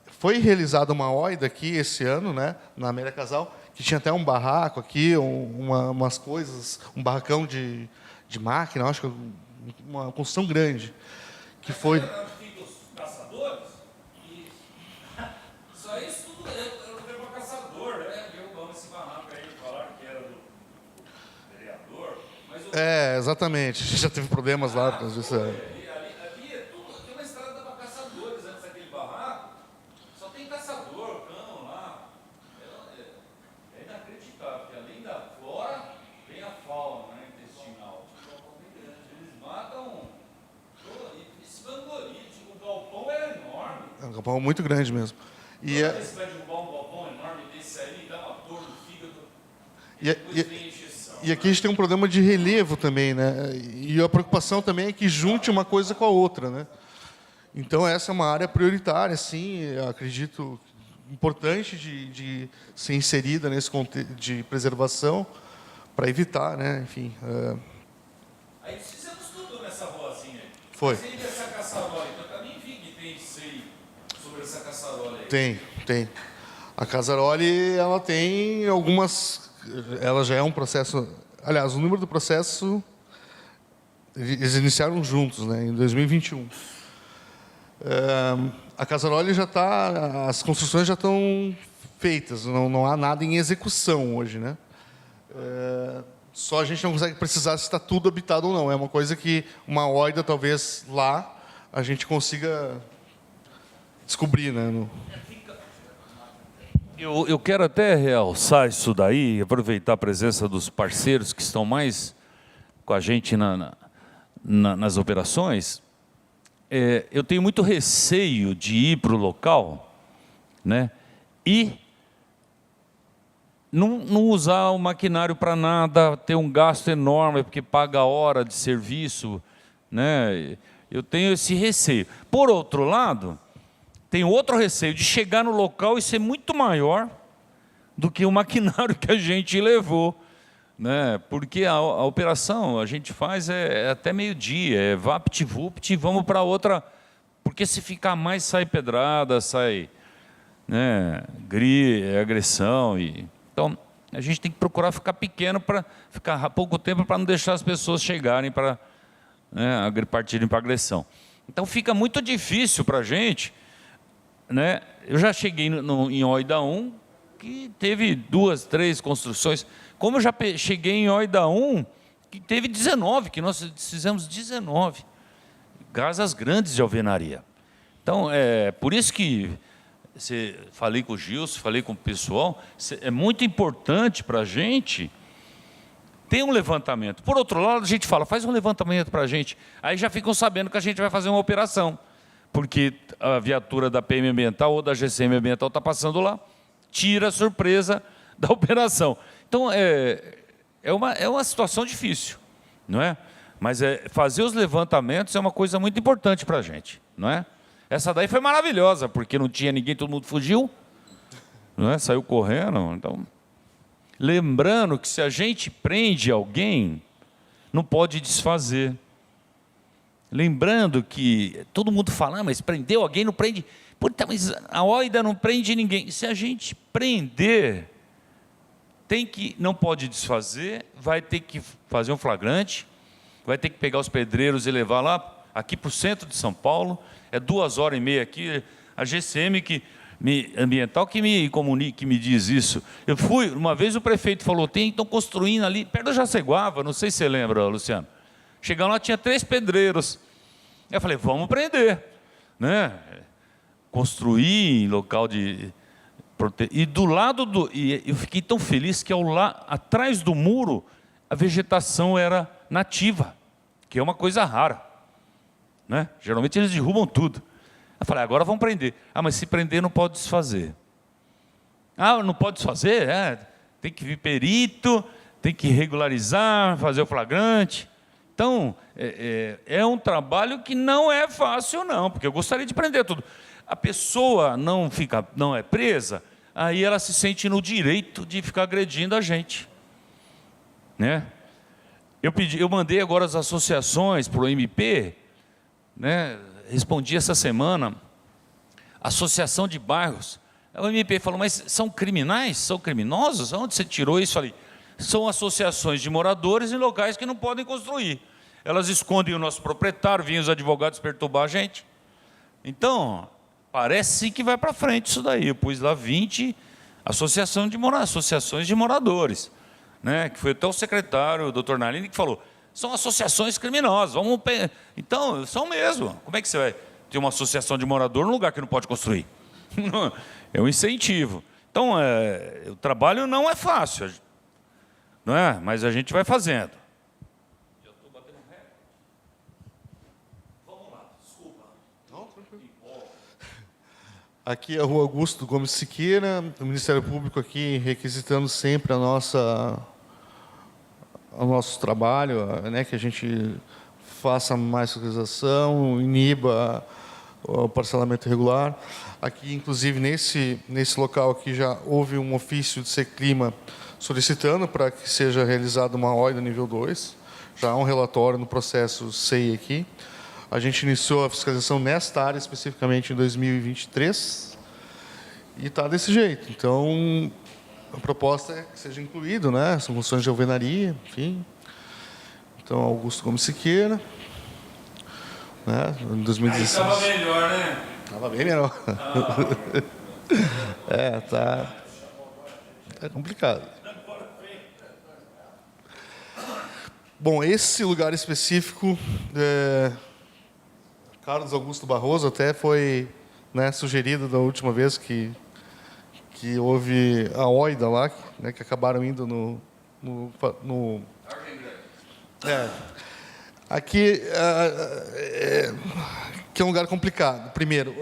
Foi realizada uma OIDA aqui esse ano, né, na Amélia Casal, que tinha até um barraco aqui, umas coisas, um barracão de máquina, acho que uma construção grande, que foi... Caçadores? Isso aí tudo eu levei para caçador, né? Derrubamos esse barraco aí, falaram que era do vereador. Mas exatamente. A gente já teve problemas lá. Ali é tudo, tem uma estrada para caçadores antes daquele barraco. Só tem caçador, cão lá. É inacreditável, porque além da flora, vem a fauna, né, intestinal. Eles matam. Esse vangloriam, o galpão é enorme. É um galpão muito grande mesmo. Você vai derrubar um galpão enorme desse aí, dá uma dor no fígado. E aqui a gente tem um problema de relevo também, né? E a preocupação também é que junte uma coisa com a outra, né? Então, essa é uma área prioritária, sim, acredito, importante de ser inserida nesse contexto de preservação, para evitar, né? Enfim. Aí fizemos tudo nessa ruazinha aí. Foi. Mas ainda essa caçarola, então também vi que tem sei sobre essa caçarola aí. Tem. A Casaroli, ela tem algumas... Ela já é um processo... Aliás, o número do processo... Eles iniciaram juntos, né, em 2021. A Casaroli já está... As construções já estão feitas, não há nada em execução hoje, né? Só a gente não consegue precisar se está tudo habitado ou não. É uma coisa que uma OIDA, talvez, lá, a gente consiga descobrir, né? Eu quero até realçar isso daí, aproveitar a presença dos parceiros que estão mais com a gente nas operações. Eu tenho muito receio de ir para o local, né, e não usar o maquinário para nada, ter um gasto enorme, porque paga a hora de serviço, né? Eu tenho esse receio. Por outro lado, tem outro receio de chegar no local e ser muito maior do que o maquinário que a gente levou, né? Porque a operação a gente faz até meio-dia, é vapt-vupt, vamos para outra, porque se ficar mais sai pedrada, sai, né, agressão. Então, a gente tem que procurar ficar pequeno para ficar pouco tempo para não deixar as pessoas chegarem para, né, partirem para agressão. Então, fica muito difícil para a gente, né? Eu já cheguei em Oida 1, que teve 2, 3 construções. Como eu já cheguei em Oida 1, que teve 19, que nós fizemos 19 casas grandes de alvenaria. Então, por isso que falei com o Gilson, falei com o pessoal, é muito importante para a gente ter um levantamento. Por outro lado, a gente fala, faz um levantamento para a gente. Aí já ficam sabendo que a gente vai fazer uma operação, porque a viatura da PM Ambiental ou da GCM Ambiental está passando lá, tira a surpresa da operação. Então, é uma situação difícil, não é? Mas fazer os levantamentos é uma coisa muito importante para a gente, não é? Essa daí foi maravilhosa, porque não tinha ninguém, todo mundo fugiu, não é? Saiu correndo. Então, lembrando que se a gente prende alguém, não pode desfazer. Lembrando que todo mundo fala, mas prendeu alguém, não prende. Puta, mas a OIDA não prende ninguém. Se a gente prender, não pode desfazer, vai ter que fazer um flagrante, vai ter que pegar os pedreiros e levar lá, aqui para o centro de São Paulo, 2h30 aqui, a GCM ambiental que me comunica, que me diz isso. Eu fui, uma vez o prefeito falou, estão construindo ali, perto da Jaceguava, não sei se você lembra, Luciano. Chegando lá, tinha 3 pedreiros. Eu falei, vamos prender, né? Construir em local de... E do lado e eu fiquei tão feliz que atrás do muro, a vegetação era nativa, que é uma coisa rara, né? Geralmente eles derrubam tudo. Eu falei, agora vamos prender. Mas se prender não pode desfazer. Não pode desfazer? Tem que vir perito, tem que regularizar, fazer o flagrante. Então, é um trabalho que não é fácil, não, porque eu gostaria de prender tudo. A pessoa não é presa, aí ela se sente no direito de ficar agredindo a gente, né? Eu mandei agora as associações para o MP, né? Respondi essa semana, associação de bairros. O MP falou, mas são criminais? São criminosos? Onde você tirou isso? Falei, são associações de moradores em locais que não podem construir. Elas escondem o nosso proprietário, vinham os advogados perturbar a gente. Então, parece que vai para frente isso daí. Eu pus lá 20 associações de moradores, né? Que foi até o secretário, o doutor Nalini, que falou, são associações criminosas. Então, são mesmo. Como é que você vai ter uma associação de morador num lugar que não pode construir? É um incentivo. Então, o trabalho não é fácil, não é? Mas a gente vai fazendo. Já estou batendo recorde. Vamos lá, desculpa. Não, tranquilo. Aqui é a Rua Augusto Gomes Siqueira, o Ministério Público aqui requisitando sempre o nosso trabalho, né, que a gente faça mais fiscalização, iniba o parcelamento irregular. Aqui, inclusive, nesse local aqui já houve um ofício de Seclima solicitando para que seja realizada uma OIDA nível 2. Já há um relatório no processo SEI aqui. A gente iniciou a fiscalização nesta área, especificamente em 2023, e está desse jeito. Então, a proposta é que seja incluído, né? São funções de alvenaria, enfim. Então, Augusto Gomes Siqueira, né? Em 2016. Aí estava melhor, né? Estava bem melhor. Tá complicado. Bom, esse lugar específico, Carlos Augusto Barroso até foi, né, sugerido da última vez que houve a OIDA lá, né, que acabaram indo aqui, que é um lugar complicado. Primeiro,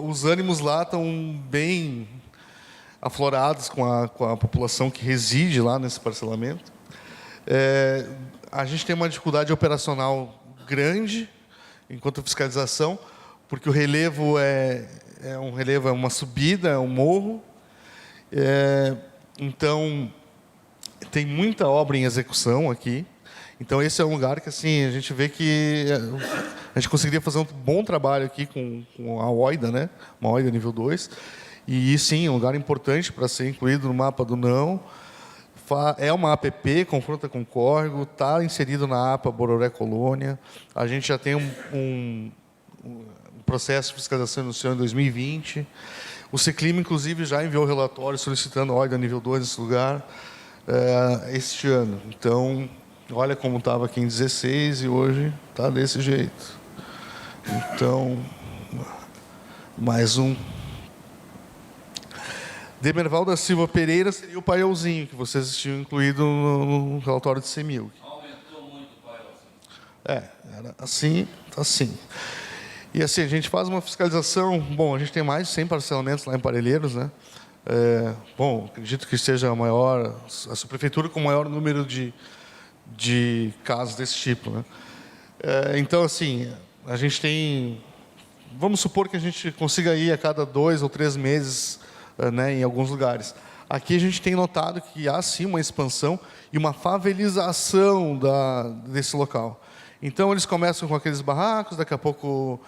os ânimos lá estão bem aflorados com a população que reside lá nesse parcelamento. A gente tem uma dificuldade operacional grande enquanto a fiscalização, porque o relevo é uma subida, é um morro. Então, tem muita obra em execução aqui. Então, esse é um lugar que assim, a gente vê que a gente conseguiria fazer um bom trabalho aqui com a OIDA, né? Uma OIDA nível 2. E, sim, um lugar importante para ser incluído no mapa do não. É uma APP, confronta com córrego, está inserido na APA Bororé Colônia. A gente já tem um processo de fiscalização inicial em 2020. O Ciclima, inclusive, já enviou relatório solicitando OIDA nível 2 nesse lugar este ano. Então, olha como estava aqui em 16 e hoje está desse jeito. Então, mais um. Demerval da Silva Pereira seria o paiolzinho, que vocês tinham incluído no relatório de CEMIL. Aumentou muito o paiolzinho. Era assim, assim. E assim, a gente faz uma fiscalização. Bom, a gente tem mais de 100 parcelamentos lá em Parelheiros, né? Bom, acredito que seja a subprefeitura com o maior número de casos desse tipo, né? Então, assim, a gente tem. Vamos supor que a gente consiga ir a cada 2 ou 3 meses, né, em alguns lugares. Aqui a gente tem notado que há sim uma expansão e uma favelização desse local. Então eles começam com aqueles barracos, daqui a pouco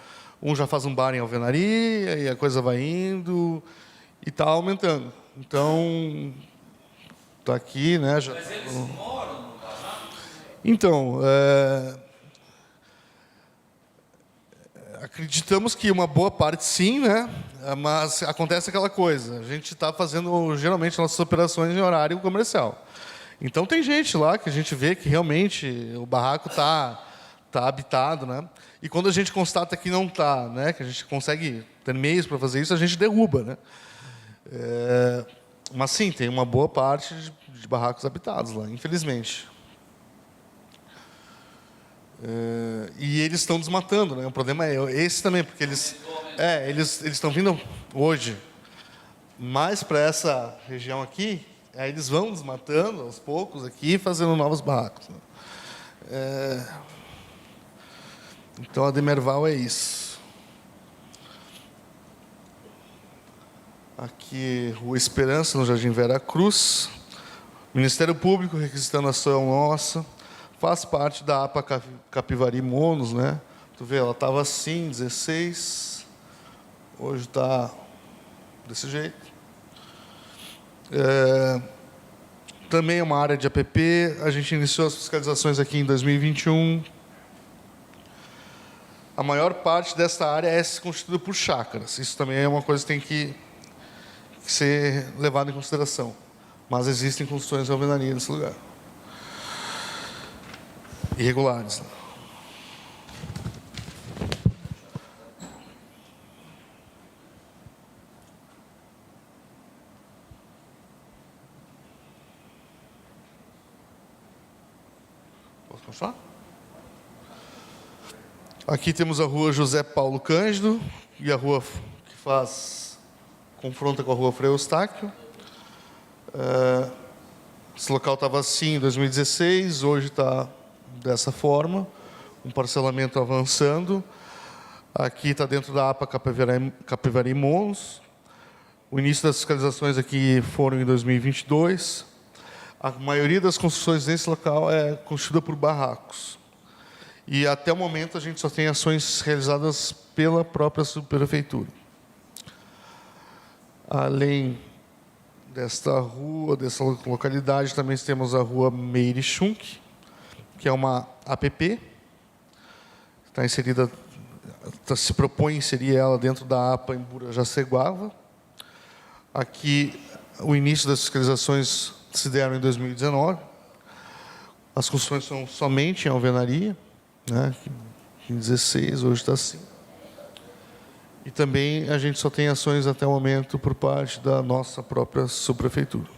um já faz um bar em alvenaria e a coisa vai indo e está aumentando. Então está aqui, né? Já... Mas eles moram no barraco? Então, acreditamos que uma boa parte sim, né? Mas acontece aquela coisa, a gente está fazendo geralmente nossas operações em horário comercial. Então tem gente lá que a gente vê que realmente o barraco está habitado, né? E quando a gente constata que não está, né? Que a gente consegue ter meios para fazer isso, a gente derruba, né? Mas sim, tem uma boa parte de barracos habitados lá, infelizmente. E eles estão desmatando, né? O problema é esse também, porque eles estão vindo hoje mais para essa região aqui, aí eles vão desmatando aos poucos aqui, fazendo novos barracos, né? Então a Demerval é isso. Aqui Rua Esperança, no Jardim Vera Cruz. Ministério Público requisitando ação nossa. Faz parte da APA Capivari Monos, né? Tu vê, ela estava assim, 16, hoje está desse jeito. Também é uma área de APP, a gente iniciou as fiscalizações aqui em 2021. A maior parte desta área é constituída por chácaras. Isso também é uma coisa que tem que ser levada em consideração. Mas existem construções de alvenaria nesse lugar. Irregulares. Posso continuar? Aqui temos a Rua José Paulo Cândido e a rua que confronta com a Rua Frei Eustáquio. Esse local estava assim em 2016, hoje está dessa forma, um parcelamento avançando. Aqui está dentro da APA Capivari Mons. O início das fiscalizações aqui foram em 2022. A maioria das construções nesse local é constituída por barracos. E até o momento a gente só tem ações realizadas pela própria subprefeitura. Além desta rua, dessa localidade, também temos a Rua Meire Schunk, que é uma APP, está inserida, se propõe inserir ela dentro da APA em Jaceguava. Aqui, o início das fiscalizações se deram em 2019. As construções são somente em alvenaria, né? Em 16, hoje está assim. E também a gente só tem ações até o momento por parte da nossa própria subprefeitura.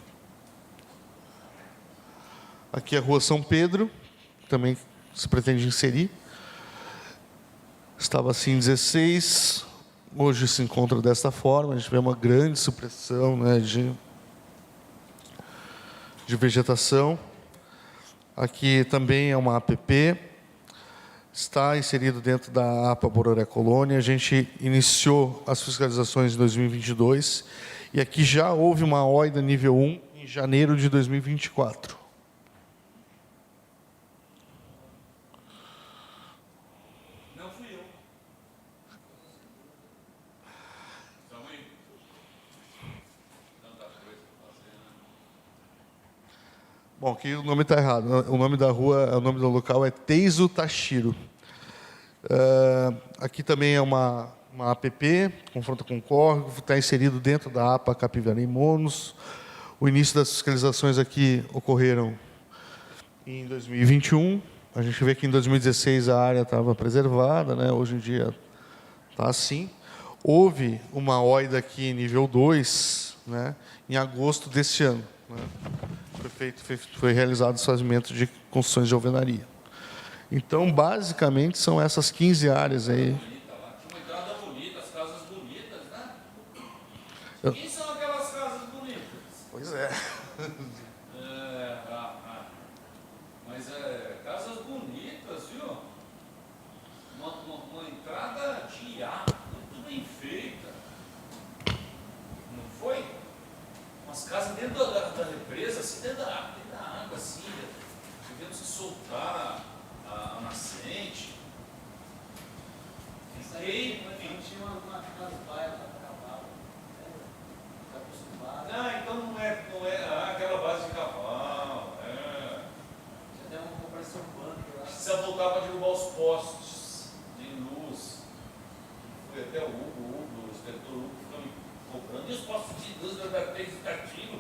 Aqui a Rua São Pedro, também se pretende inserir. Estava assim em 16, hoje se encontra desta forma. A gente vê uma grande supressão, né, de vegetação. Aqui também é uma APP, está inserido dentro da APA Bororé Colônia. A gente iniciou as fiscalizações em 2022 e aqui já houve uma OIDA nível 1 em janeiro de 2024. então fui eu. Bom, aqui o nome está errado. O nome da rua, o nome do local é Teizo Tashiro. Aqui também é uma APP, confronta com córrego, está inserido dentro da APA Capivari e Monos. O início das fiscalizações aqui ocorreram em 2021. A gente vê que em 2016 a área estava preservada, né? Hoje em dia está assim. Houve uma OIDA aqui nível 2, né? Em agosto deste ano, né? Foi realizado o desfazimento de construções de alvenaria. Então, basicamente, são essas 15 áreas aí. Uma entrada bonita, as casas bonitas, né? Quem são aquelas casas bonitas? Pois é. Mas casas bonitas, viu? Uma entrada de ar, muito bem feita. Não foi? Umas casas dentro da represa, assim, dentro da água, assim, devemos soltar a nascente. Tinha uma casa baia lá para cavalo. Está acostumado. Não, então não é aquela base de cavalo. Já deu uma compressão pânico lá. Precisa voltar para derrubar os postes de luz. Foi até o inspetor Hugo, ficou me cobrando. E os postes de luz da Tartilo?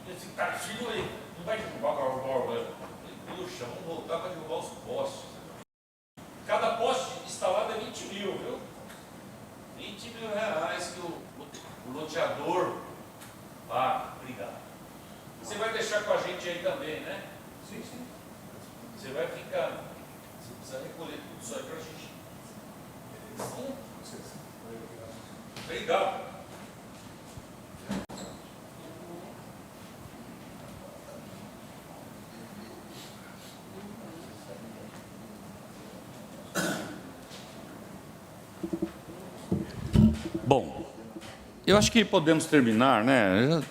Esse Tartilo aí não vai derrubar o puxa, vamos voltar para derrubar os postes. Cada poste instalado é 20 mil, viu? 20 mil reais que o loteador paga. Obrigado. Você vai deixar com a gente aí também, né? Sim, sim. Você vai ficar. Você precisa recolher tudo isso aí para a gente. Obrigado. Bom, eu acho que podemos terminar, né?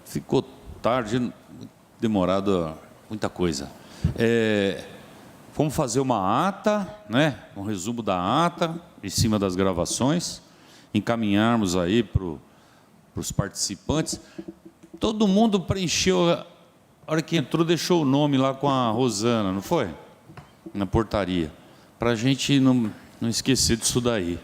Ficou tarde, demorado muita coisa. Vamos fazer uma ata, né? Um resumo da ata, em cima das gravações, encaminharmos aí para os participantes. Todo mundo preencheu, a hora que entrou, deixou o nome lá com a Rosana, não foi? Na portaria, para a gente não esquecer disso daí.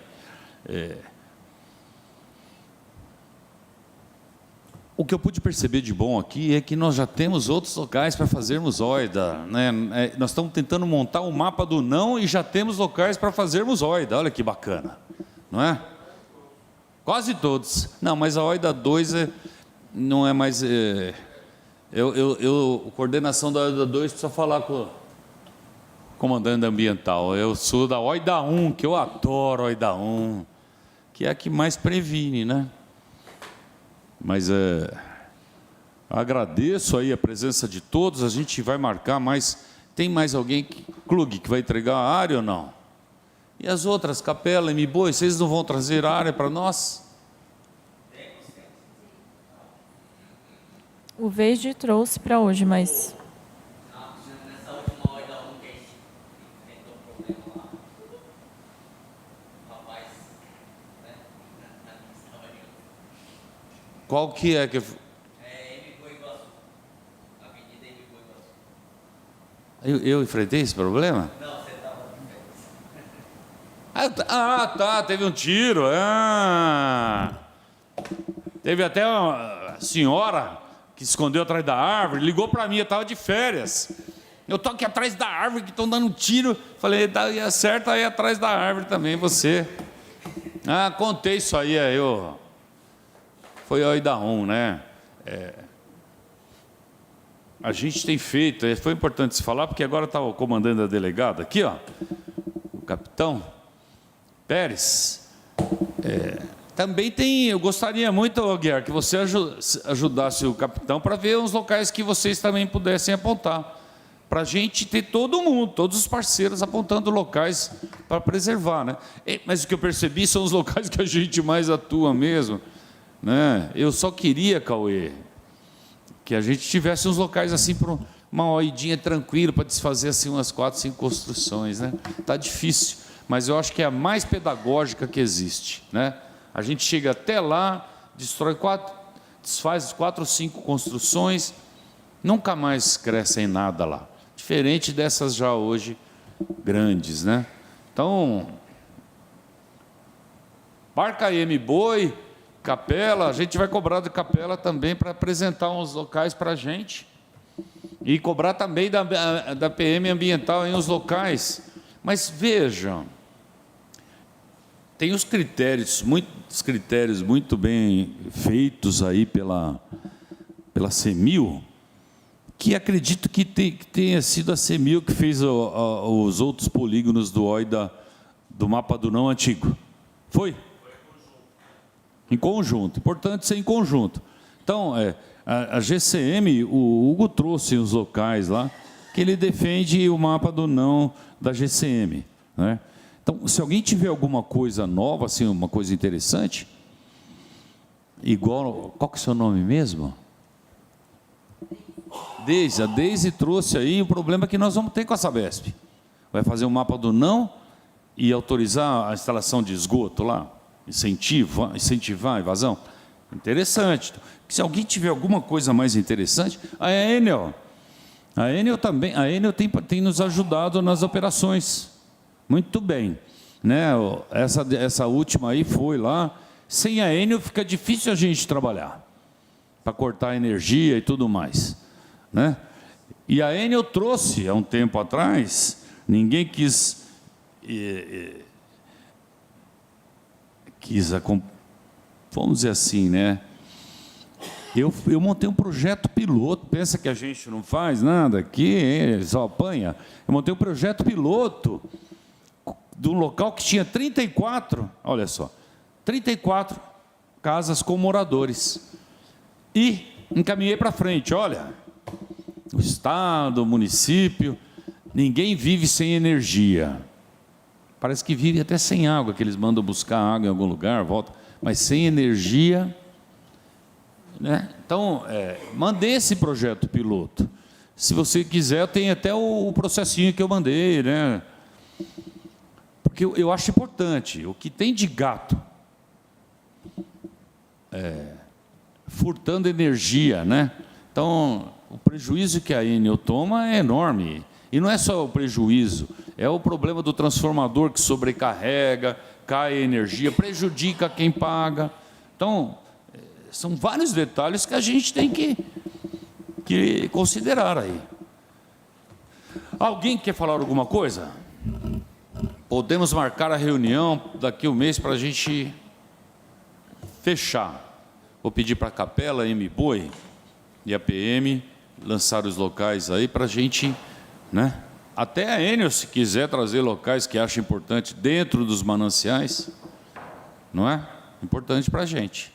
O que eu pude perceber de bom aqui é que nós já temos outros locais para fazermos OIDA, né? Nós estamos tentando montar um mapa do não e já temos locais para fazermos OIDA. Olha que bacana, não é? Quase todos. Não, mas a OIDA 2 não é mais... coordenação da OIDA 2 precisa falar com o comandante ambiental. Eu sou da OIDA 1, que eu adoro a OIDA 1, que é a que mais previne, né? Mas agradeço aí a presença de todos. A gente vai marcar mais. Tem mais alguém, Klug, que vai entregar a área ou não? E as outras, Capela, M-Boi, vocês não vão trazer a área para nós? O Verde trouxe para hoje, mas... Nessa última OIDA 1 que a gente enfrentou um problema lá, o rapaz, né, na história. Qual que é que... Emboi Iguaçu. Avenida Emboi Iguaçu. Eu enfrentei esse problema? Não, você estava Tá, teve um tiro. Teve até uma senhora que se escondeu atrás da árvore, ligou para mim, eu estava de férias. Eu estou aqui atrás da árvore, que estão dando um tiro. Falei, acerta aí atrás da árvore também, você. Contei isso aí, foi a OIDA 1, né? A gente tem feito, foi importante se falar, porque agora está o comandante da delegada aqui, ó, o capitão Pérez. Também tem, eu gostaria muito, Guiar, que você ajudasse o capitão para ver os locais que vocês também pudessem apontar, para a gente ter todo mundo, todos os parceiros apontando locais para preservar, né? Mas o que eu percebi são os locais que a gente mais atua mesmo, né? Eu só queria, Cauê, que a gente tivesse uns locais assim para uma oidinha tranquila, para desfazer assim umas 4, 5 construções, né? Tá difícil. mas eu acho que é a mais pedagógica que existe, né? A gente chega até lá, desfaz 4 ou 5 construções, nunca mais crescem nada lá. Diferente dessas já hoje grandes, né? Então, Barca M Boi, Capela, a gente vai cobrar de Capela também para apresentar uns locais para a gente. E cobrar também da PM ambiental em uns locais. Mas vejam, tem os critérios, muitos critérios muito bem feitos aí pela CEMIL, que acredito que tenha sido a CEMIL que fez os outros polígonos do OI do mapa do não antigo. Foi? Em conjunto. Importante ser em conjunto. Então, a GCM, o Hugo trouxe os locais lá, que ele defende o mapa do não da GCM, né? Então, se alguém tiver alguma coisa nova, assim, uma coisa interessante, igual, qual que é o seu nome mesmo? A Deise trouxe aí o problema que nós vamos ter com a Sabesp. Vai fazer um mapa do não e autorizar a instalação de esgoto lá, incentivar a invasão. Interessante. Se alguém tiver alguma coisa mais interessante, a Enel também, a Enel tem nos ajudado nas operações. Muito bem, né? Essa última aí foi lá. Sem a Enel fica difícil a gente trabalhar para cortar a energia e tudo mais, né? E a Enel trouxe há um tempo atrás, ninguém quis vamos dizer assim, né? Eu montei um projeto piloto, pensa que a gente não faz nada aqui, só apanha. Eu montei um projeto piloto de um local que tinha 34, olha só, 34 casas com moradores. E encaminhei para frente, olha, o Estado, o município, ninguém vive sem energia. Parece que vive até sem água, que eles mandam buscar água em algum lugar, volta, mas sem energia, né? Então, mandei esse projeto piloto. Se você quiser, tem até o processinho que eu mandei, né? Porque eu acho importante, o que tem de gato furtando energia, né? Então, o prejuízo que a Enel toma é enorme. E não é só o prejuízo, é o problema do transformador que sobrecarrega, cai a energia, prejudica quem paga. Então, são vários detalhes que a gente tem que considerar aí. Alguém quer falar alguma coisa? Podemos marcar a reunião daqui a um mês para a gente fechar. Vou pedir para a Capela, M Boi e a PM lançar os locais aí para a gente, né? Até a Enel, se quiser trazer locais que acha importante dentro dos mananciais, não é? Importante para a gente.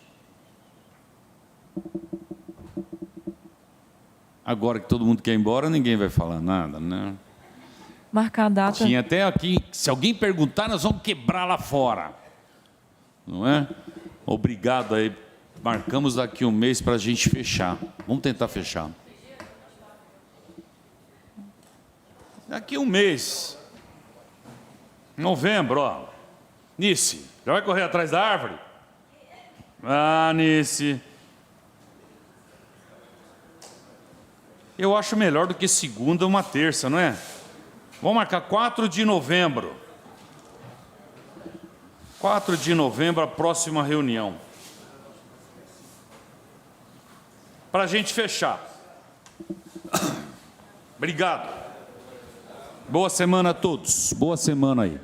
Agora que todo mundo quer ir embora, ninguém vai falar nada, né? Marcar a data. Tinha até aqui, se alguém perguntar, nós vamos quebrar lá fora. Não é? Obrigado aí. Marcamos daqui um mês para a gente fechar. Vamos tentar fechar. Daqui um mês. Novembro, ó. Nice, já vai correr atrás da árvore? Ah, Nice. Eu acho melhor do que segunda ou uma terça, não é? Vamos marcar 4 de novembro. 4 de novembro, a próxima reunião. Para a gente fechar. Obrigado. Boa semana a todos. Boa semana aí.